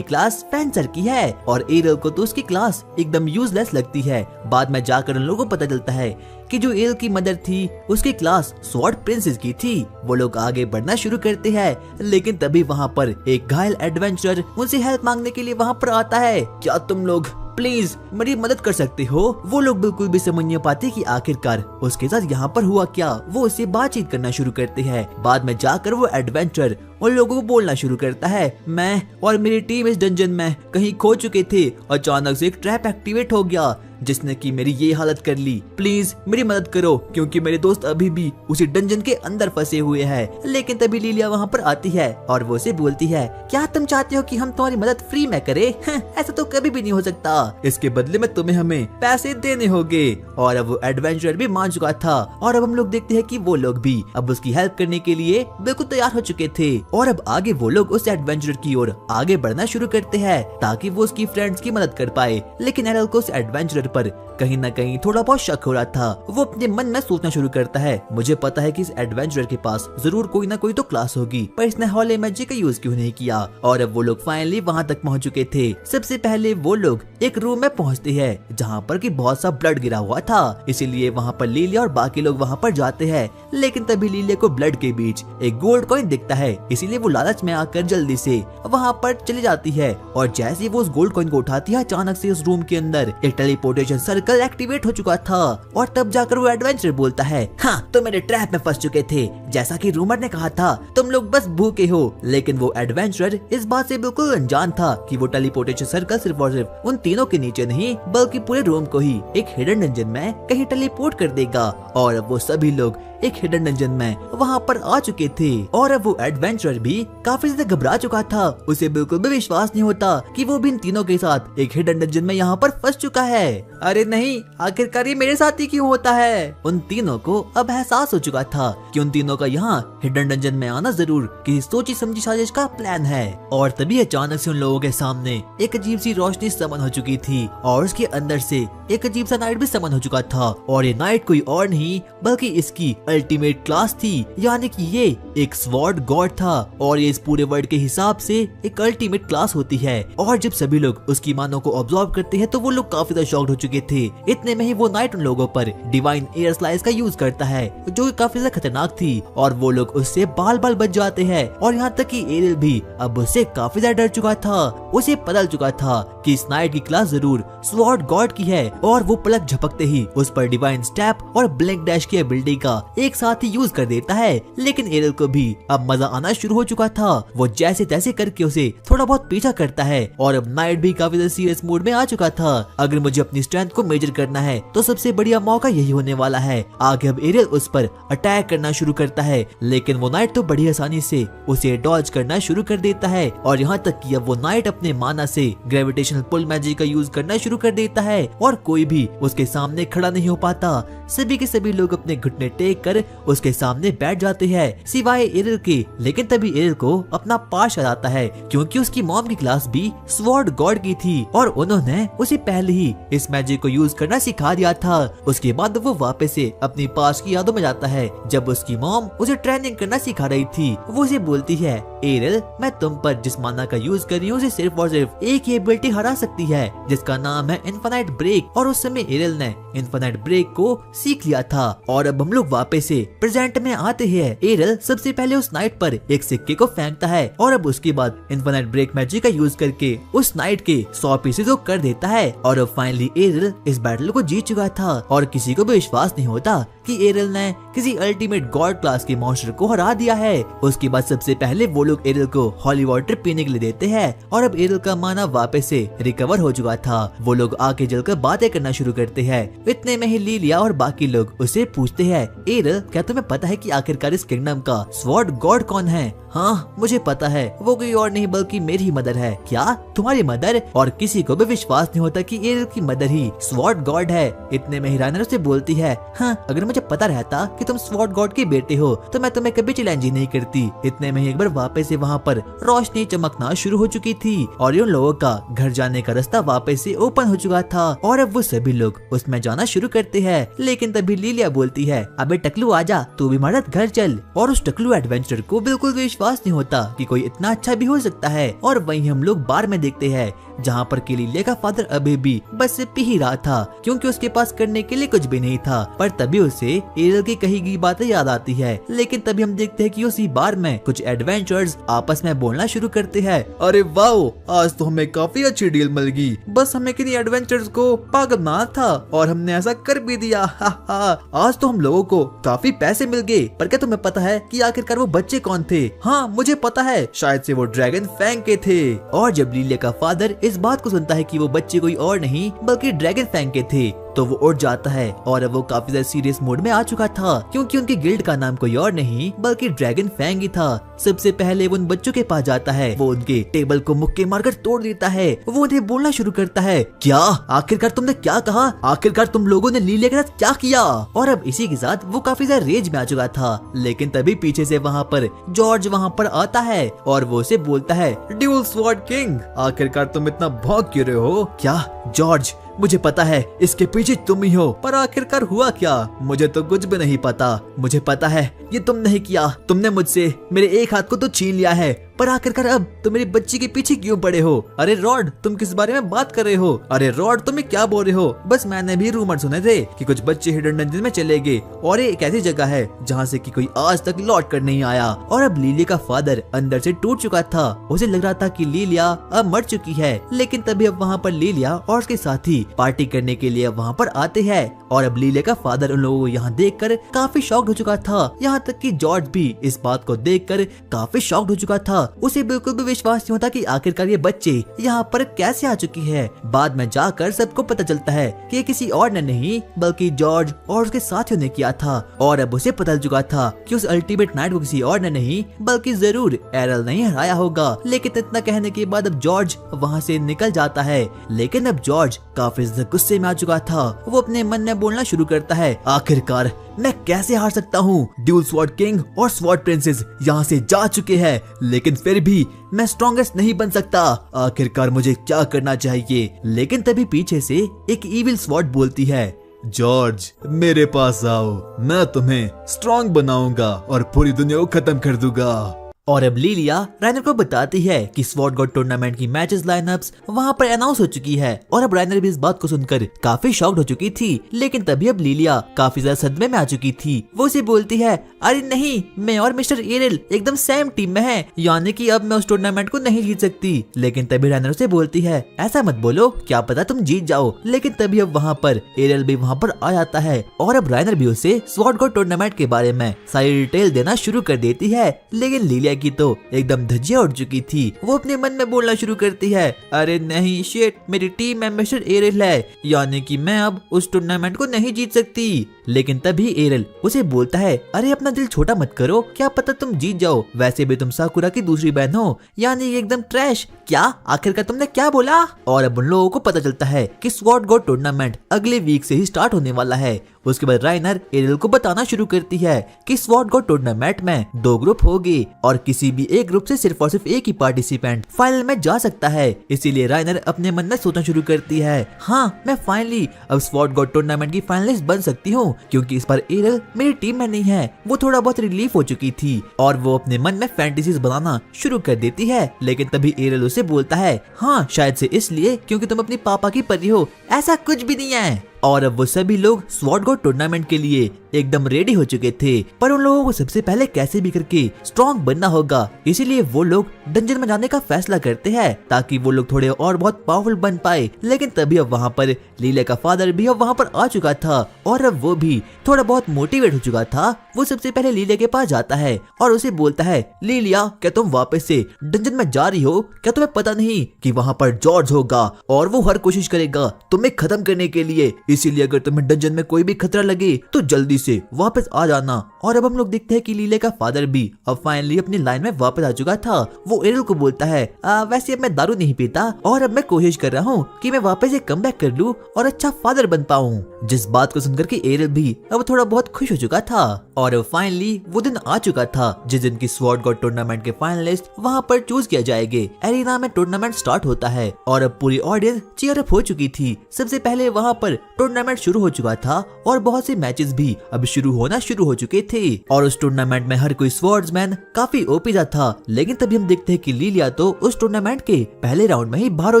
क्लास फेंसर की है। और एरियल को तो उसकी क्लास एकदम यूजलेस लगती है। बाद में जाकर उन लोगों को पता चलता है कि जो एरियल की मदर थी उसकी क्लास स्वॉर्ड प्रिंसेस की थी। वो लोग आगे बढ़ना शुरू करते हैं, लेकिन तभी वहाँ पर एक घायल एडवेंचरर उनसे हेल्प मांगने के लिए वहाँ पर आता है। क्या तुम लोग प्लीज मेरी मदद कर सकते हो? वो लोग बिल्कुल भी समझ नहीं पाते कि आखिरकार उसके साथ यहाँ पर हुआ क्या। वो उससे बातचीत करना शुरू करते हैं। बाद में जाकर वो एडवेंचर उन लोगों को बोलना शुरू करता है मैं और मेरी टीम इस डंजन में कहीं खो चुके थे, अचानक से एक ट्रैप एक्टिवेट हो गया जिसने की मेरी ये हालत कर ली। प्लीज मेरी मदद करो, क्योंकि मेरे दोस्त अभी भी उसी डंजन के अंदर फंसे हुए हैं। लेकिन तभी लिलिया वहाँ पर आती है और वो उसे बोलती है क्या तुम चाहते हो कि हम तुम्हारी मदद फ्री में करें? ऐसा तो कभी भी नहीं हो सकता, इसके बदले में तुम्हें हमें पैसे देने होंगे। और अब वो एडवेंचरर भी मान चुका था और अब हम लोग देखते हैं कि वो लोग भी अब उसकी हेल्प करने के लिए बिल्कुल तैयार हो चुके थे। और अब आगे वो लोग उस एडवेंचरर की ओर आगे बढ़ना शुरू करते हैं ताकि वो उसकी फ्रेंड्स की मदद कर पाए। लेकिन एरियल को उस एडवेंचरर पर कहीं न कहीं थोड़ा बहुत शक हो रहा था। वो अपने मन में सोचना शुरू करता है मुझे पता है कि इस एडवेंचरर के पास जरूर कोई ना कोई तो क्लास होगी, पर इसने हॉले मैजिक का यूज क्यों नहीं किया। और अब वो लोग फाइनली वहाँ तक पहुँच चुके थे। सबसे पहले वो लोग एक रूम में पहुँचते हैं जहाँ पर कि बहुत सा ब्लड गिरा हुआ था, इसीलिए वहाँ पर लिलिया और बाकी लोग वहाँ पर जाते हैं। लेकिन तभी लिलिया को ब्लड के बीच एक गोल्ड कॉइन दिखता है, इसीलिए वो लालच में आकर जल्दी से वहाँ पर चली जाती है। और जैसे वो उस गोल्ड कॉइन को उठाती है, अचानक से उस रूम के अंदर एक टेलीपोर्टेशन सर्कल एक्टिवेट हो चुका था। और तब जाकर वो एडवेंचर बोलता है हाँ तो मेरे ट्रैप में फंस चुके थे, जैसा कि रूमर ने कहा था, तुम लोग बस भूखे हो। लेकिन वो एडवेंचर इस बात से बिल्कुल अनजान था कि वो टेलीपोर्टेशन सर्कल सिर्फ और सिर्फ उन तीनों के नीचे नहीं बल्कि पूरे रूम को ही एक हिडन डंजन में कहीं टेलीपोर्ट कर देगा। और अब वो सभी लोग एक हिडन डंजन में वहाँ पर आ चुके थे। और अब वो एडवेंचरर भी काफी ज्यादा घबरा चुका था। उसे बिल्कुल भी विश्वास नहीं होता कि वो भी इन तीनों के साथ एक हिडन डंजन में यहाँ पर फंस चुका है। अरे नहीं, आखिरकार ये मेरे साथ ही क्यों होता है? उन तीनों को अब एहसास हो चुका था कि उन तीनों का यहाँ हिडन डंजन में आना जरूर किसी सोची समझी साजिश का प्लान है। और तभी अचानक से उन लोगों के सामने एक अजीब सी रोशनी समन हो चुकी थी और उसके अंदर से एक अजीब सा नाइट भी समन हो चुका था। और ये नाइट कोई और नहीं बल्कि इसकी अल्टीमेट क्लास थी, यानी कि ये एक स्वॉर्ड गॉड था और ये इस पूरे वर्ल्ड के हिसाब से एक अल्टीमेट क्लास होती है। और जब सभी लोग उसकी मानों को ऑब्जर्व करते हैं तो वो लोग काफी ज्यादा शॉक्ड हो चुके थे। इतने में ही वो नाइट उन लोगों पर डिवाइन एयर स्लाइस का यूज करता है जो कि काफी ज्यादा खतरनाक थी और वो लोग उससे बाल बाल बच जाते हैं। और यहाँ तक कि एरियल भी अब उससे काफी ज्यादा डर चुका था। उसे पता चुका था कि इस नाइट की क्लास जरूर स्वॉर्ड गॉड की है और वो पलक झपकते ही उस पर डिवाइन स्टेप और ब्लिंक डैश की एबिलिटी का एक साथ ही यूज कर देता है। लेकिन एरियल को भी अब मजा आना शुरू हो चुका था। वो जैसे तैसे करके उसे थोड़ा बहुत पीछा करता है और अब नाइट भी काफी ज्यादा सीरियस मूड में आ चुका था। अगर मुझे अपनी स्ट्रेंथ को मेजर करना है तो सबसे बढ़िया मौका यही होने वाला है। आगे अब एरियल उस पर अटैक करना शुरू करता जाता है, लेकिन वो नाइट तो बड़ी आसानी से उसे डॉज करना शुरू कर देता है और यहाँ तक कि अब वो नाइट अपने माना से ग्रेविटेशनल पुल मैजिक का यूज करना शुरू कर देता है और कोई भी उसके सामने खड़ा नहीं हो पाता। सभी के सभी लोग अपने घुटने टेक कर उसके सामने बैठ जाते हैं सिवाय एरिल के। लेकिन तभी एरिल को अपना पास आ जाता है क्योंकि उसकी मॉम की क्लास भी स्वॉर्ड गॉड की थी और उन्होंने उसे पहले ही इस मैजिक को यूज करना सिखा दिया था। उसके बाद वो वापस से अपनी पास की यादों में जाता है जब उसकी मॉम उसे ट्रेनिंग करना सिखा रही थी। वो उसे बोलती है, एरिल मैं तुम पर जिस माना का यूज कर रही हूँ उसे सिर्फ और सिर्फ एक ही एबिलिटी हरा सकती है जिसका नाम है इनफाइनाइट ब्रेक। और उस समय एरिल ने इनफाइनाइट ब्रेक को सीख लिया था और अब हम लोग वापस से प्रेजेंट में आते हैं। एरिल सबसे पहले उस नाइट पर एक सिक्के को फेंकता है और अब उसके बाद इनफाइनाइट ब्रेक मैजिक का यूज करके उस नाइट के 100 पीसेस को कर देता है और अब फाइनली एरिल इस बैटल को जीत चुका था और किसी को भी विश्वास नहीं होता कि एरिल ने किसी अल्टीमेट गॉड क्लास के मॉन्स्टर को हरा दिया है। उसके बाद सबसे पहले वो लोग एरिल को हॉली वाटर पीने के लिए देते हैं और अब एरिल का माना वापस से रिकवर हो चुका था। वो लोग आके जलकर बातें करना शुरू करते हैं। इतने में ही लीलिया और बाकी लोग उसे पूछते हैं, एरिल क्या तुम्हें पता है कि आखिरकार इस किंगडम का स्वॉर्ड गॉड कौन है? हाँ मुझे पता है, वो कोई और नहीं बल्कि मेरी मदर है। क्या तुम्हारी मदर? और किसी को भी विश्वास नहीं होता कि एरिल की मदर ही स्वॉर्ड गॉड है। इतने में ही राइनर उसे बोलती है, हाँ अगर मुझे पता रहता कि तुम स्वॉर्ड गॉड के बेटे हो तो मैं तुम्हें कभी चैलेंज ही नहीं करती। इतने में ही एक बार वापस से वहाँ पर रोशनी चमकना शुरू हो चुकी थी और उन लोगों का घर जाने का रास्ता वापस से ओपन हो चुका था और अब वो सभी लोग उसमें जाना शुरू करते हैं। लेकिन तभी लीलिया बोलती है, अबे टकलू आजा, तू भी हमारे घर चल। और उस टकलू एडवेंचर को बिल्कुल विश्वास नहीं होता कि कोई इतना अच्छा भी हो सकता है। और वहीं हम लोग बार में देखते हैं जहाँ पर लीलिया का फादर अभी भी बस पी ही रहा था क्योंकि उसके पास करने के लिए कुछ भी नहीं था। पर तभी उसे एरिल की कही गई बातें याद आती है। लेकिन तभी हम देखते हैं कि उसी बार में कुछ एडवेंचर्स आपस में बोलना शुरू करते हैं, अरे वाह आज तो हमें काफी अच्छी डील मिल गई, बस हमें किन्हीं एडवेंचर्स को पागल मारना था और हमने ऐसा कर भी दिया। हा हा आज तो हम लोगों को काफी पैसे मिल गए। पर क्या तुम्हें पता है कि आखिरकार वो बच्चे कौन थे? हाँ मुझे पता है, शायद से वो ड्रैगन फैंग के थे। और जब लीलिया का फादर इस बात को सुनता है कि वो बच्चे कोई और नहीं बल्कि ड्रैगन फैंग के थे तो वो उठ जाता है और अब वो काफी ज्यादा सीरियस मूड में आ चुका था क्योंकि उनकी गिल्ड का नाम कोई और नहीं बल्कि ड्रैगन फैंग ही था। सबसे पहले वो उन बच्चों के पास जाता है, वो उनके टेबल को मुक्के मारकर तोड़ देता है। वो उन्हें बोलना शुरू करता है, क्या आखिरकार तुमने क्या कहा? आखिरकार तुम लोगों ने लीलिया के साथ क्या किया? और अब इसी के साथ वो काफी ज्यादा रेज में आ चुका था। लेकिन तभी पीछे से वहाँ पर जॉर्ज वहाँ पर आता है और वो उसे बोलता है, ड्यूल स्वॉर्ड किंग आखिरकार तुम इतना भौंक क्यों रहे हो? क्या जॉर्ज मुझे पता है इसके पीछे तुम ही हो, पर आखिरकार हुआ क्या? मुझे तो कुछ भी नहीं पता। मुझे पता है ये तुम नहीं किया, तुमने मुझसे मेरे एक हाथ को तो छीन लिया है, पर आखिरकार अब तुम मेरी बच्ची के पीछे क्यों पड़े हो? अरे रॉड तुम किस बारे में बात कर रहे हो? अरे रॉड तुम क्या बोल रहे हो? बस मैंने भी रूमर सुने थे कि कुछ बच्चे हिडन डंजन में चले गए और ये एक ऐसी जगह है जहाँ से कि कोई आज तक लौट कर नहीं आया। और अब लीलिया का फादर अंदर से टूट चुका था। उसे लग रहा था कि लीलिया अब मर चुकी है। लेकिन तभी अब वहाँ पर लीलिया और उसके साथी पार्टी करने के लिए वहाँ पर आते हैं और अब लीलिया का फादर उन लोगों को यहाँ देखकर काफी शॉक्ड हो चुका था। यहाँ तक कि जॉर्ज भी इस बात को देखकर काफी शॉक्ड हो चुका था। उसे बिल्कुल भी विश्वास नहीं होता कि आखिरकार ये बच्चे यहाँ पर कैसे आ चुकी है। बाद में जाकर सबको पता चलता है कि ये किसी और ने नहीं बल्कि जॉर्ज और उसके साथियों ने किया था। और अब उसे पता चल चुका था कि उस अल्टीमेट नाइट को किसी और ने नहीं बल्कि जरूर एरिल ने हराया होगा। लेकिन इतना कहने के बाद अब जॉर्ज वहाँ से निकल जाता है। लेकिन अब जॉर्ज काफी गुस्से में आ चुका था। वो अपने मन में बोलना शुरू करता है, आखिरकार मैं कैसे हार सकता हूँ? ड्यूल स्वॉर्ड किंग और स्वॉर्ड प्रिंसेस यहाँ से जा चुके हैं, लेकिन फिर भी मैं स्ट्रॉन्गेस्ट नहीं बन सकता। आखिरकार मुझे क्या करना चाहिए? लेकिन तभी पीछे से एक इविल स्वॉर्ड बोलती है, जॉर्ज मेरे पास आओ, मैं तुम्हें स्ट्रॉन्ग बनाऊंगा और पूरी दुनिया को खत्म कर दूंगा। और अब लीलिया राइनर को बताती है कि स्वॉर्ड गॉड टूर्नामेंट की मैचेस लाइनअप्स वहाँ पर अनाउंस हो चुकी है। और अब राइनर भी इस बात को सुनकर काफी शॉक्ड हो चुकी थी। लेकिन तभी अब लीलिया काफी ज्यादा सदमे में आ चुकी थी। वो उसे बोलती है, अरे नहीं, मैं और मिस्टर एरिल एकदम सेम टीम में है, यानी कि अब मैं उस टूर्नामेंट को नहीं जीत सकती। लेकिन तभी राइनर उसे बोलती है, ऐसा मत बोलो, क्या पता तुम जीत जाओ। लेकिन तभी अब वहाँ पर एरिल भी वहाँ पर आ जाता है और अब राइनर भी उसे स्वॉर्ड गॉड टूर्नामेंट के बारे में सारी डिटेल देना शुरू कर देती है। लेकिन लीलिया की तो एकदम धज्जियां उड़ चुकी थी। वो अपने मन में बोलना शुरू करती है, अरे नहीं शिट, मेरी टीम में मिस्टर एरियल है, यानी कि मैं अब उस टूर्नामेंट को नहीं जीत सकती। लेकिन तभी एरियल उसे बोलता है, अरे अपना दिल छोटा मत करो, क्या पता तुम जीत जाओ, वैसे भी तुम साकुरा की दूसरी बहन हो, यानी एकदम ट्रैश। क्या आखिरकार तुमने क्या बोला? और अब उन लोगों को पता चलता है कि स्वॉर्ड गॉड टूर्नामेंट अगले वीक से ही स्टार्ट होने वाला है। उसके बाद राइनर एरियल को बताना शुरू करती है कि स्वॉर्ड गॉड टूर्नामेंट में 2 ग्रुप होंगे और किसी भी एक ग्रुप से सिर्फ और सिर्फ एक ही पार्टिसिपेंट फाइनल में जा सकता है। इसीलिए राइनर अपने मन में सोचना शुरू करती है, हाँ मैं फाइनली अब स्वॉर्ड गॉड टूर्नामेंट की फाइनलिस्ट बन सकती हूँ, क्योंकि इस बार एरियल मेरी टीम में नहीं है। वो थोड़ा बहुत रिलीफ हो चुकी थी और वो अपने मन में फैंटेसीज बनाना शुरू कर देती है। लेकिन तभी एरियल उसे बोलता है, हाँ शायद से इसलिए क्योंकि तुम अपनी पापा की परी हो, ऐसा कुछ भी नहीं है। और अब वो सभी लोग स्वॉर्ड गॉड टूर्नामेंट के लिए एकदम रेडी हो चुके थे, पर उन लोगों को सबसे पहले कैसे भी करके स्ट्रॉन्ग बनना होगा। इसीलिए वो लोग डंजन में जाने का फैसला करते हैं ताकि वो लोग थोड़े और बहुत पावरफुल बन पाए। लेकिन तभी अब वहाँ पर लीला का फादर भी अब वहाँ पर आ चुका था और अब वो भी थोड़ा बहुत मोटिवेट हो चुका था। वो सबसे पहले लीला के पास जाता है और उसे बोलता है, लीलिया क्या तुम वापस से डंजन में जा रही हो? क्या तुम्हें पता नहीं कि वहाँ पर जॉर्ज होगा और वो हर कोशिश करेगा तुम्हें खत्म करने के लिए, इसीलिए अगर तुम्हें डंजन में कोई भी खतरा लगे तो जल्दी से वापस आ जाना। और अब हम लोग देखते हैं कि लीला का फादर भी अब फाइनली अपनी लाइन में वापस आ चुका था। वो एरियल को बोलता है, वैसे अब मैं दारू नहीं पीता और अब मैं कोशिश कर रहा हूँ कि मैं वापस एक कमबैक कर लूँ और अच्छा फादर बन पाऊँ। जिस बात को सुनकर के एरियल भी अब थोड़ा बहुत खुश हो चुका था। और अब फाइनली वो दिन आ चुका था जिस दिन की स्वॉर्ड गॉड टूर्नामेंट के फाइनलिस्ट वहाँ पर चूज किया जाएंगे। एरिना में टूर्नामेंट स्टार्ट होता है और अब पूरी ऑडियंस चीयर अप हो चुकी थी। सबसे पहले वहाँ पर टूर्नामेंट शुरू हो चुका था और बहुत से मैचेस भी अब शुरू होना शुरू हो चुके थे और उस टूर्नामेंट में हर कोई स्वॉर्ड्समैन काफी ओपी था। लेकिन तभी हम देखते हैं कि लीलिया तो उस टूर्नामेंट के पहले राउंड में ही बाहर हो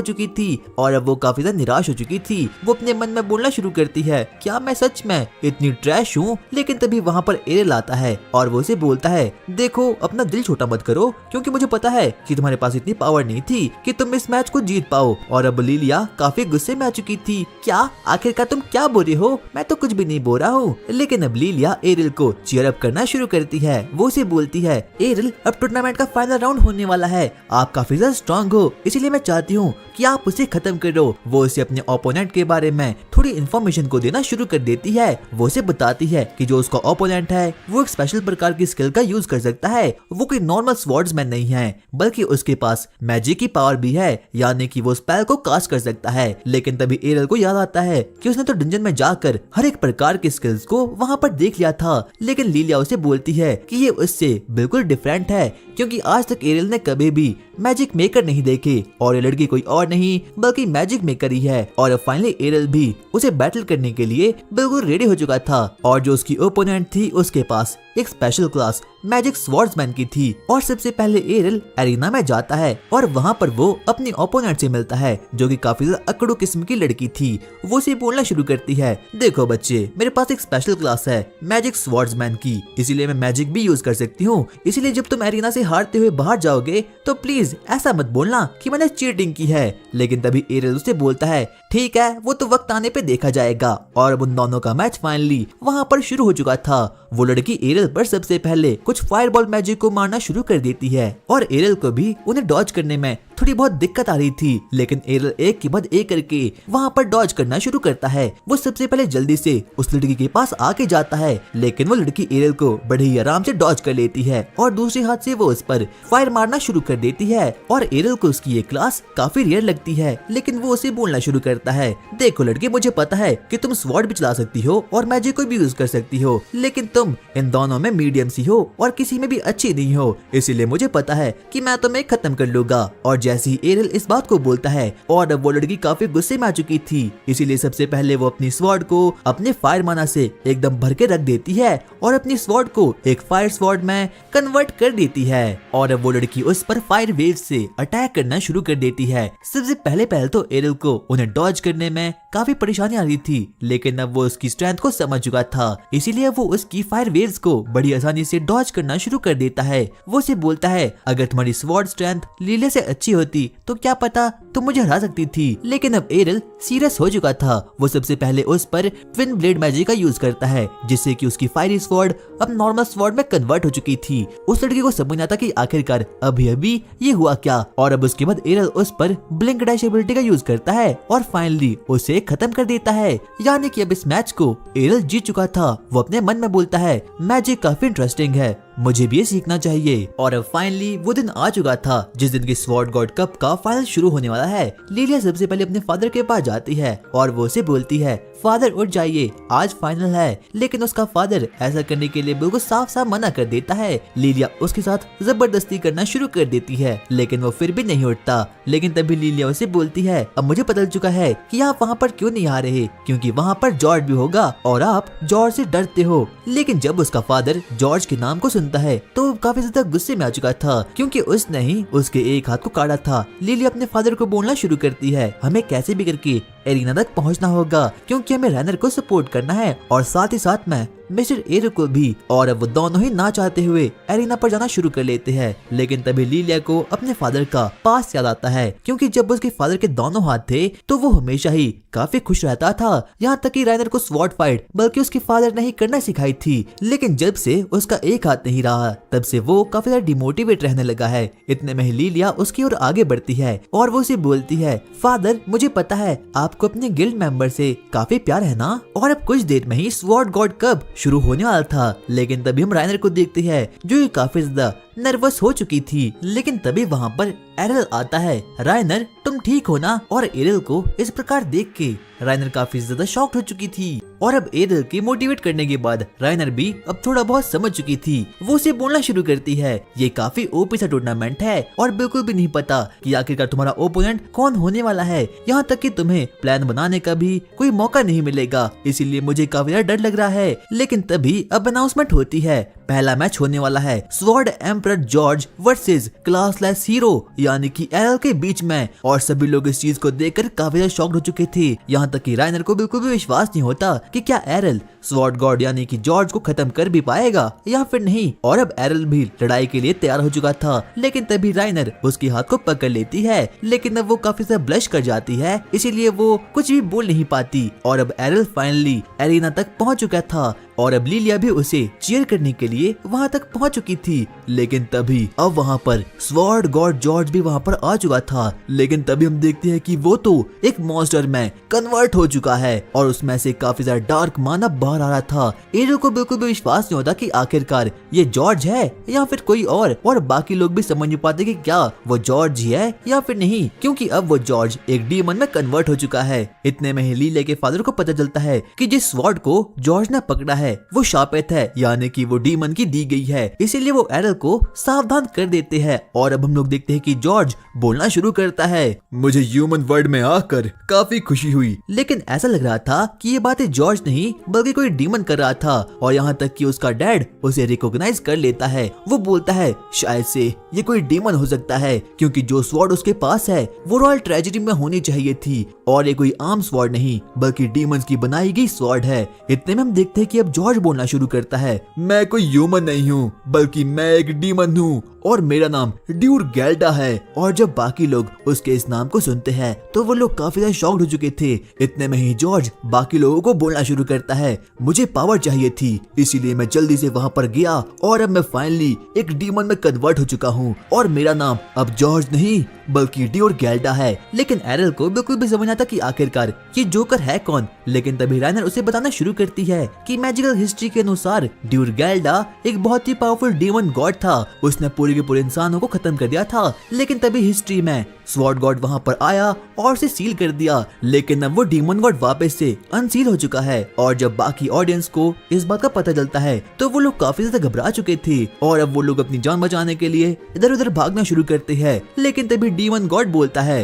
चुकी थी और अब वो काफी ज्यादा निराश हो चुकी थी। वो अपने मन में बोलना शुरू करती है, क्या मैं सच में इतनी ट्रैश हूँ? लेकिन तभी वहाँ पर एरियल आता है और वो उसे बोलता है, देखो अपना दिल छोटा मत करो, क्योंकि मुझे पता है कि तुम्हारे पास इतनी पावर नहीं थी कि तुम इस मैच को जीत पाओ। और अब लीलिया काफी गुस्से में आ चुकी थी, क्या आखिरकार तुम क्या बोल रही हो? मैं तो कुछ भी नहीं बोल रहा हूँ। लेकिन अब लीलिया एरियल को चीयर अप करना शुरू करती है। वो उसे बोलती है, एरियल अब टूर्नामेंट का फाइनल राउंड होने वाला है, आप काफी ज्यादा स्ट्रॉन्ग हो, इसीलिए मैं चाहती हूँ कि आप उसे खत्म करो। वो उसे अपने ओपोनेंट के बारे में थोड़ी इन्फॉर्मेशन को देना शुरू कर देती है। वो उसे बताती है कि जो उसका ओपोनेंट है वो एक स्पेशल प्रकार की स्किल का यूज कर सकता है। वो कोई नॉर्मल स्वॉर्ड्समैन नहीं है, बल्कि उसके पास मैजिक की पावर भी है, यानी कि वो स्पेल को कास्ट कर सकता है। लेकिन तभी एरियल को याद आता है कि उसने तो डंजन में जाकर हर एक प्रकार के स्किल्स को वहाँ पर देख लिया था। लेकिन लीलिया उसे बोलती है कि ये उससे बिल्कुल डिफरेंट है, क्योंकि आज तक एरियल ने कभी भी मैजिक मेकर नहीं देखे और ये लड़की कोई और नहीं बल्कि मैजिक मेकर ही है। और फाइनली एरियल भी उसे बैटल करने के लिए बिल्कुल रेडी हो चुका था और जो उसकी ओपोनेंट थी उसके पास एक स्पेशल क्लास मैजिक स्वॉर्ड्समैन की थी। और सबसे पहले एरियल एरिना में जाता है और वहाँ पर वो अपनी ओपोनेंट से मिलता है जो कि काफी ज्यादा अकड़ू किस्म की लड़की थी। वो उसे बोलना शुरू करती है, देखो बच्चे, मेरे पास एक स्पेशल क्लास है मैजिक स्वॉर्ड्समैन की, इसीलिए मैं मैजिक भी यूज कर सकती हूँ। इसीलिए जब तुम एरिना से हारते हुए बाहर जाओगे तो प्लीज ऐसा मत बोलना कि मैंने चीटिंग की है। लेकिन तभी एरियल उसे बोलता है, ठीक है, वो तो वक्त आने पे देखा जाएगा। और अब उन दोनों का मैच फाइनली वहाँ पर शुरू हो चुका था। वो लड़की एरियल पर सबसे पहले कुछ फायरबॉल मैजिक को मारना शुरू कर देती है और एरियल को भी उन्हें डॉज करने में थोड़ी बहुत दिक्कत आ रही थी। लेकिन एरियल एक के बाद एक करके वहाँ पर डॉज करना शुरू करता है। वो सबसे पहले जल्दी से उस लड़की के पास आके जाता है, लेकिन वो लड़की एरियल को बड़े ही आराम से डॉज कर लेती है और दूसरे हाथ से वो उस पर फायर मारना शुरू कर देती है। और एरियल को उसकी ये क्लास काफी रेयर लगती है, लेकिन वो उसे बोलना शुरू करता है, देखो लड़की, मुझे पता है कि तुम स्वॉर्ड भी चला सकती हो और मैजिक को भी यूज कर सकती हो, लेकिन तुम इन दोनों में मीडियम सी हो और किसी में भी अच्छी नहीं हो, इसीलिए मुझे पता है कि मैं तुम्हें खत्म कर लूंगा। और जैसे ही एरियल इस बात को बोलता है और अब वो लड़की काफी गुस्से में आ चुकी थी, इसीलिए सबसे पहले वो अपनी स्वॉर्ड को अपने फायर माना से एकदम भर के रख देती है और अपनी स्वॉर्ड को एक फायर स्वॉर्ड में कन्वर्ट कर देती है। और अब वो लड़की उस पर फायर वेव से अटैक करना शुरू कर देती है। सबसे पहले तो एरियल को उन्हें डॉज करने में काफी परेशानी आ रही थी, लेकिन अब वो उसकी स्ट्रेंथ को समझ चुका था, इसीलिए वो उसकी फायर वेव्स को बड़ी आसानी से डॉज करना शुरू कर देता है। वो उसे बोलता है अगर तुम्हारी स्वॉर्ड स्ट्रेंथ लीलिया से अच्छी होती तो क्या पता तुम मुझे हरा सकती थी। लेकिन अब एरियल सीरियस हो चुका था। वो सबसे पहले उस पर ट्विन ब्लेड मैजिक का यूज करता है जिससे कि उसकी फायरी स्वॉर्ड अब नॉर्मल स्वॉर्ड में कन्वर्ट हो चुकी थी। उस लड़की को समझ आता कि आखिरकार अभी अभी ये हुआ क्या, और अब उसके बाद एरियल उस पर ब्लिंक डैश एबिलिटी का यूज करता है और फाइनली उसे खत्म कर देता है। यानी कि अब इस मैच को एरियल जीत चुका था। वो अपने मन में बोलता है मैजिक काफी इंटरेस्टिंग है, मुझे भी ये सीखना चाहिए। और अब फाइनली वो दिन आ चुका था जिस दिन की स्वॉर्ड गॉड कप का फाइनल शुरू होने वाला है। लिलिया सबसे पहले अपने फादर के पास जाती है और वो उसे बोलती है फादर उठ जाइए, आज फाइनल है। लेकिन उसका फादर ऐसा करने के लिए बिल्कुल साफ साफ मना कर देता है। लिलिया उसके साथ जबरदस्ती करना शुरू कर देती है लेकिन वो फिर भी नहीं उठता। लेकिन तभी लिलिया उसे बोलती है अब मुझे पता चुका है कि आप वहाँ पर क्यों नहीं आ रहे, क्योंकि वहाँ पर जॉर्ज भी होगा और आप जॉर्ज से डरते हो। लेकिन जब उसका फादर जॉर्ज के नाम को सुनता है तो काफी ज्यादा गुस्से में आ चुका था क्योंकि उसने ही उसके एक हाथ को काटा था। लिलिया अपने फादर को बोलना शुरू करती है हमें कैसे भी करके एरिना तक पहुंचना होगा क्योंकि हमें राइनर को सपोर्ट करना है और साथ ही साथ में मिस्टर एरियल को भी। और अब वो दोनों ही ना चाहते हुए एरिना पर जाना शुरू कर लेते हैं। लेकिन तभी लिलिया को अपने फादर का पास याद आता है क्योंकि जब उसके फादर के दोनों हाथ थे तो वो हमेशा ही काफी खुश रहता था। यहाँ तक कि राइनर को स्वॉर्ड फाइट बल्कि उसके फादर ने ही करना सिखाई थी। लेकिन जब से उसका एक हाथ नहीं रहा तब से वो काफी ज्यादा डिमोटिवेट रहने लगा है। इतने में ही लिलिया उसकी ओर आगे बढ़ती है और वो उसे बोलती है फादर मुझे पता है आपको अपने गिल्ड मेंबर से काफी प्यार है ना। और अब कुछ देर में ही स्वॉर्ड गॉड कप शुरू होने वाला था। लेकिन तभी हम राइनर को देखते हैं जो काफी ज्यादा नर्वस हो चुकी थी। लेकिन तभी वहाँ पर एरियल आता है राइनर तुम ठीक हो ना। और एरियल को इस प्रकार देख के राइनर काफी ज्यादा शॉक्ड हो चुकी थी। और अब एरियल के मोटिवेट करने के बाद राइनर भी अब थोड़ा बहुत समझ चुकी थी। वो उसे बोलना शुरू करती है ये काफी ओपी सा टूर्नामेंट है और बिल्कुल भी नहीं पता कि आखिरकार तुम्हारा ओपोनेंट कौन होने वाला है। यहाँ तक कि तुम्हें प्लान बनाने का भी कोई मौका नहीं मिलेगा, इसीलिए मुझे काफी ज्यादा डर लग रहा है। लेकिन तभी अब अनाउंसमेंट होती है पहला मैच होने वाला है sword emperor George versus classless hero यानी कि एरियल के बीच में। और सभी लोग इस चीज को देखकर काफी ज्यादा शॉक्ड हो चुके थे। यहाँ तक कि राइनर को बिल्कुल भी विश्वास नहीं होता कि क्या एरियल स्वॉर्ड गॉड यानी कि जॉर्ज को खत्म कर भी पाएगा या फिर नहीं। और अब एरियल भी लड़ाई के लिए तैयार हो चुका था। लेकिन तभी राइनर उसके हाथ को पकड़ लेती है लेकिन अब वो काफी ज्यादा ब्लश कर जाती है, इसीलिए वो कुछ भी बोल नहीं पाती। और अब एरियल फाइनली एरिना तक पहुंच चुका था और अब लिलिया भी उसे चीयर करने के लिए वहां तक पहुंच चुकी थी। लेकिन तभी अब वहां पर स्वॉर्ड गॉड जॉर्ज भी वहां पर आ चुका था। लेकिन तभी हम देखते हैं कि वो तो एक मॉन्स्टर में कन्वर्ट हो चुका है और उसमें से काफी ज्यादा डार्क मानव बाहर आ रहा था। एरियल को बिल्कुल भी विश्वास नहीं होता कि आखिरकार ये जॉर्ज है या फिर कोई और बाकी लोग भी समझ नहीं पाते कि क्या वो जॉर्ज ही है या फिर नहीं, क्योंकि अब वो जॉर्ज एक डीमन में कन्वर्ट हो चुका है। इतने में ही लिलिया के फादर को पता चलता है कि जिस स्वॉर्ड को जॉर्ज ने पकड़ा है वो शापित है यानी कि वो डीमन की दी गई है, इसीलिए वो एरियल को सावधान कर देते हैं। और अब हम लोग देखते हैं कि जॉर्ज बोलना शुरू करता है मुझे ह्यूमन वर्ल्ड में आकर काफी खुशी हुई। लेकिन ऐसा लग रहा था कि ये बातें जॉर्ज नहीं बल्कि कोई डीमन कर रहा था। और यहाँ तक कि उसका डैड उसे रिकॉग्नाइज कर लेता है। वो बोलता है शायद से ये कोई डीमन हो सकता है क्योंकि जो स्वॉर्ड उसके पास है वो रॉयल ट्रेजेडी में होनी चाहिए थी और ये कोई आम स्वॉर्ड नहीं बल्कि डीमंस की बनाई गई स्वॉर्ड है। इतने में हम देखते हैं कि अब जॉर्ज बोलना शुरू करता है मैं कोई ह्यूमन नहीं हूँ बल्कि मैं एक डीमन हूँ और मेरा नाम ड्यूर गैल्डा है। और जब बाकी लोग उसके इस नाम को सुनते हैं तो वो लोग काफी ज्यादा शॉक्ड हो चुके थे। इतने में ही जॉर्ज बाकी लोगों को बोलना शुरू करता है मुझे पावर चाहिए थी इसीलिए मैं जल्दी से वहाँ पर गया और अब मैं फाइनली एक डीमन में कन्वर्ट हो चुका हूँ और मेरा नाम अब जॉर्ज नहीं बल्कि ड्यूर गैल्डा है। लेकिन एरियल को बिल्कुल भी समझ आता कि आखिरकार ये जोकर है कौन। लेकिन तभी राइनर उसे बताना शुरू करती है कि मैजिकल हिस्ट्री के अनुसार ड्यूर गैल्डा एक बहुत ही पावरफुल डीमन गॉड था, उसने पूरे के पूरे इंसानों को खत्म कर दिया था। लेकिन तभी हिस्ट्री में स्वॉर्ड गॉड वहां पर आया और उसे सील कर दिया। लेकिन अब वो डीमन गॉड वापस से अनसील हो चुका है। और जब बाकी ऑडियंस को इस बात का पता चलता है तो वो लोग काफी ज्यादा घबरा चुके थे और अब वो लोग अपनी जान बचाने के लिए इधर उधर भागना शुरू करते हैं। लेकिन तभी डीमन गॉड बोलता है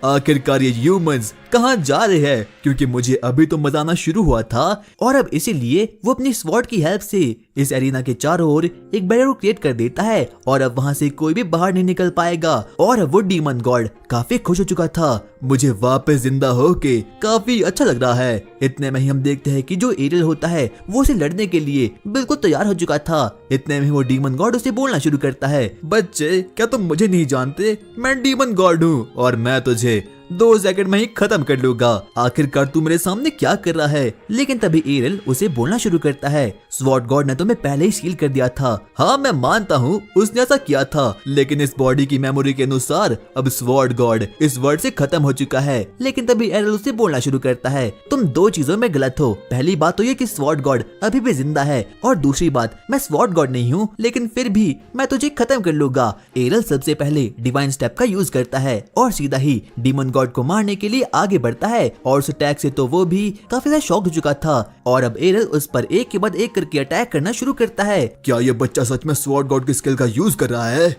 आखिरकार ये ह्यूमंस कहाँ जा रहे हैं क्योंकि मुझे अभी तो मजा आना शुरू हुआ था। और अब इसीलिए वो अपनी स्वॉर्ड की हेल्प से इस एरिना के चारों ओर एक बैरियर क्रिएट कर देता है और अब वहाँ से कोई भी बाहर नहीं निकल पाएगा। और अब वो डीमन गॉड काफी खुश हो चुका था। मुझे वापस जिंदा होके काफी अच्छा लग रहा है। इतने में ही हम देखते हैं कि जो एरियल होता है वो उसे लड़ने के लिए बिल्कुल तैयार हो चुका था। इतने में वो डीमन गॉड उसे बोलना शुरू करता है, बच्चे क्या तुम मुझे नहीं जानते, मैं डीमन गॉड हूँ और मैं तुझे 2 सेकंड में ही खत्म कर लूंगा। आखिरकार तू मेरे सामने क्या कर रहा है। लेकिन तभी एरियल उसे बोलना शुरू करता है, स्वॉर्ड गॉड ने तुम्हें पहले ही सील कर दिया था। हाँ मैं मानता हूँ उसने ऐसा किया था, लेकिन इस बॉडी की मेमोरी के अनुसार अब स्वॉर्ड गॉड इस वर्ल्ड से खत्म हो चुका है। लेकिन तभी एरियल उसे बोलना शुरू करता है, तुम 2 चीजों में गलत हो। पहली बात तो ये कि स्वॉर्ड गॉड अभी भी जिंदा है, और दूसरी बात मैं स्वॉर्ड गॉड नहीं हूँ, लेकिन फिर भी मैं तुझे खत्म कर लूंगा। एरियल सबसे पहले डिवाइन स्टेप का यूज करता है और सीधा ही डीमन गॉड को मारने के लिए आगे बढ़ता है। और उस अटैक से तो वो भी काफी ज्यादा शॉक हो चुका था और अब एरियल उस पर एक के बाद एक करके अटैक करना शुरू करता है। क्या ये बच्चा सच में स्वॉर्ड गॉड की स्किल का यूज कर रहा है?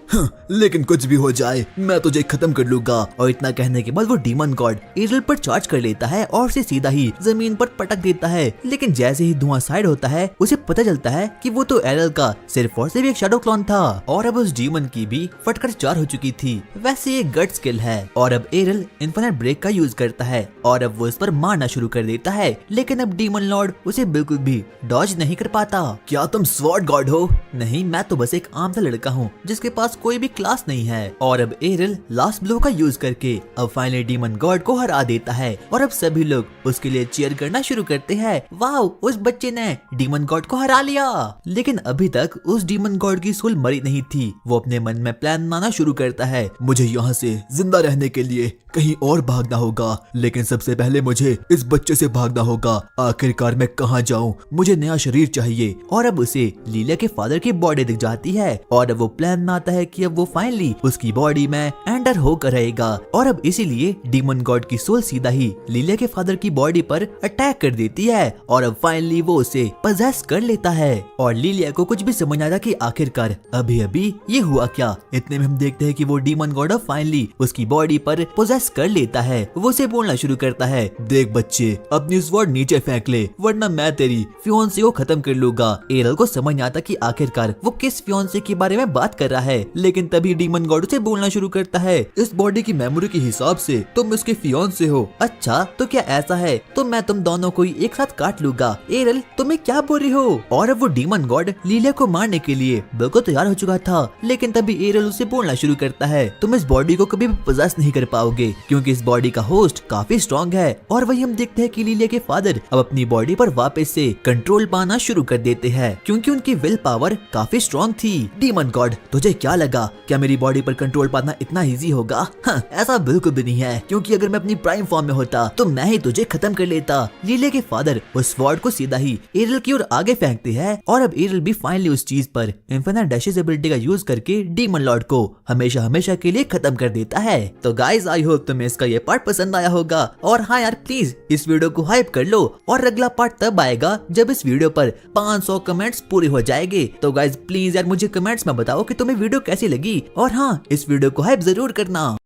लेकिन कुछ भी हो जाए मैं तुझे खत्म कर लूंगा। और इतना कहने के बाद वो डीमन गॉड एरियल पर चार्ज कर लेता है और उसे सीधा ही जमीन पर पटक देता है। लेकिन जैसे ही धुआं साइड होता है उसे पता चलता है कि वो तो एरियल का सिर्फ और सिर्फ एक शैडो क्लोन था और अब उस डीमन की भी फटकर 4 हो चुकी थी। वैसे ये गट स्किल है और अब एरियल इन्फिनिट ब्रेक का यूज करता है और अब वो इस पर मारना शुरू कर देता है। लेकिन अब डीमन लॉर्ड उसे बिल्कुल भी डॉज नहीं कर पाता। क्या तुम स्वॉर्ड गॉड हो? नहीं, मैं तो बस एक आम सा लड़का हूँ जिसके पास कोई भी क्लास नहीं है। और अब एरियल लास्ट ब्लो का यूज करके अब फाइनली डीमन गॉड को हरा देता है और अब सभी लोग उसके लिए चीयर करना शुरू करते हैं। वाओ, उस बच्चे ने डीमन गॉड को हरा लिया। लेकिन अभी तक उस डीमन गॉड की सोल मरी नहीं थी। वो अपने मन में प्लान बनाना शुरू करता है, मुझे यहाँ से जिंदा रहने के लिए कहीं और भागना होगा, लेकिन सबसे पहले मुझे इस बच्चे से भागना होगा। आखिरकार मैं कहाँ जाऊँ? मुझे नया शरीर चाहिए। और अब उसे लीला के फादर की बॉडी दिख जाती है और अब वो प्लान बनाता है कि अब वो फाइनली उसकी बॉडी में एंटर होकर रहेगा। और अब इसीलिए डीमन गॉड की सोल सीधा ही लीला के फादर की बॉडी पर अटैक कर देती है और अब फाइनली वो उसे पजेस कर लेता है। और लीलिया को कुछ भी समझ नहीं आता कि आखिरकार अभी अभी ये हुआ क्या। इतने में हम देखते हैं कि वो डीमन गॉड फाइनली उसकी बॉडी पर पोजेस कर लेता है। वो उसे बोलना शुरू करता है, देख बच्चे, अपनी स्वॉर्ड नीचे फेंक ले वरना मैं तेरी फियोंसे को खत्म कर लूंगा। एरियल को समझ नहीं आता कि आखिरकार वो किस फियोंसे के बारे में बात कर रहा है। लेकिन तभी डीमन गॉड उसे बोलना शुरू करता है, इस बॉडी की मेमोरी के हिसाब से तुम उसके फियोंसे हो। अच्छा, तो क्या ऐसा है? तो मैं तुम दोनों को एक साथ काट लूंगा। एरियल, तुम्हें क्या बोल रही हो? और अब वो डीमन गॉड लीला को मारने के लिए बिल्कुल तैयार हो चुका था। लेकिन तभी एरियल उसे बोलना शुरू करता है, तुम इस बॉडी को कभी भी पोजेस नहीं कर पाओगे क्योंकि इस बॉडी का होस्ट काफी स्ट्रॉन्ग है। और वही हम देखते हैं कि लीला के फादर अब अपनी बॉडी पर वापस से कंट्रोल पाना शुरू कर देते हैं क्योंकि उनकी विल पावर काफी स्ट्रॉन्ग थी। डीमन गॉड, तुझे क्या लगा क्या मेरी बॉडी पर कंट्रोल पाना इतना इजी होगा? ऐसा बिल्कुल भी नहीं है, क्योंकि अगर मैं अपनी प्राइम फॉर्म में होता तो मैं ही तुझे खत्म कर लेता। लीला के फादर उस स्वॉर्ड को सीधा ही एरियल की ओर आगे फेंकते हैं और अब एरियल भी फाइनली उस चीज पर इन्फिनिट डैशेस एबिलिटी का यूज करके डीमन लॉर्ड को हमेशा हमेशा के लिए खत्म कर देता है। तो गाइस, आई होप तुम्हें इसका ये पार्ट पसंद आया होगा। और हाँ यार, प्लीज इस वीडियो को हाइप कर लो और अगला पार्ट तब आएगा जब इस वीडियो पर 500 कमेंट्स पूरे हो जाएंगे। तो गाइस प्लीज यार मुझे कमेंट्स में बताओ कि तुम्हें वीडियो कैसी लगी और हाँ, इस वीडियो को हाइप जरूर करना।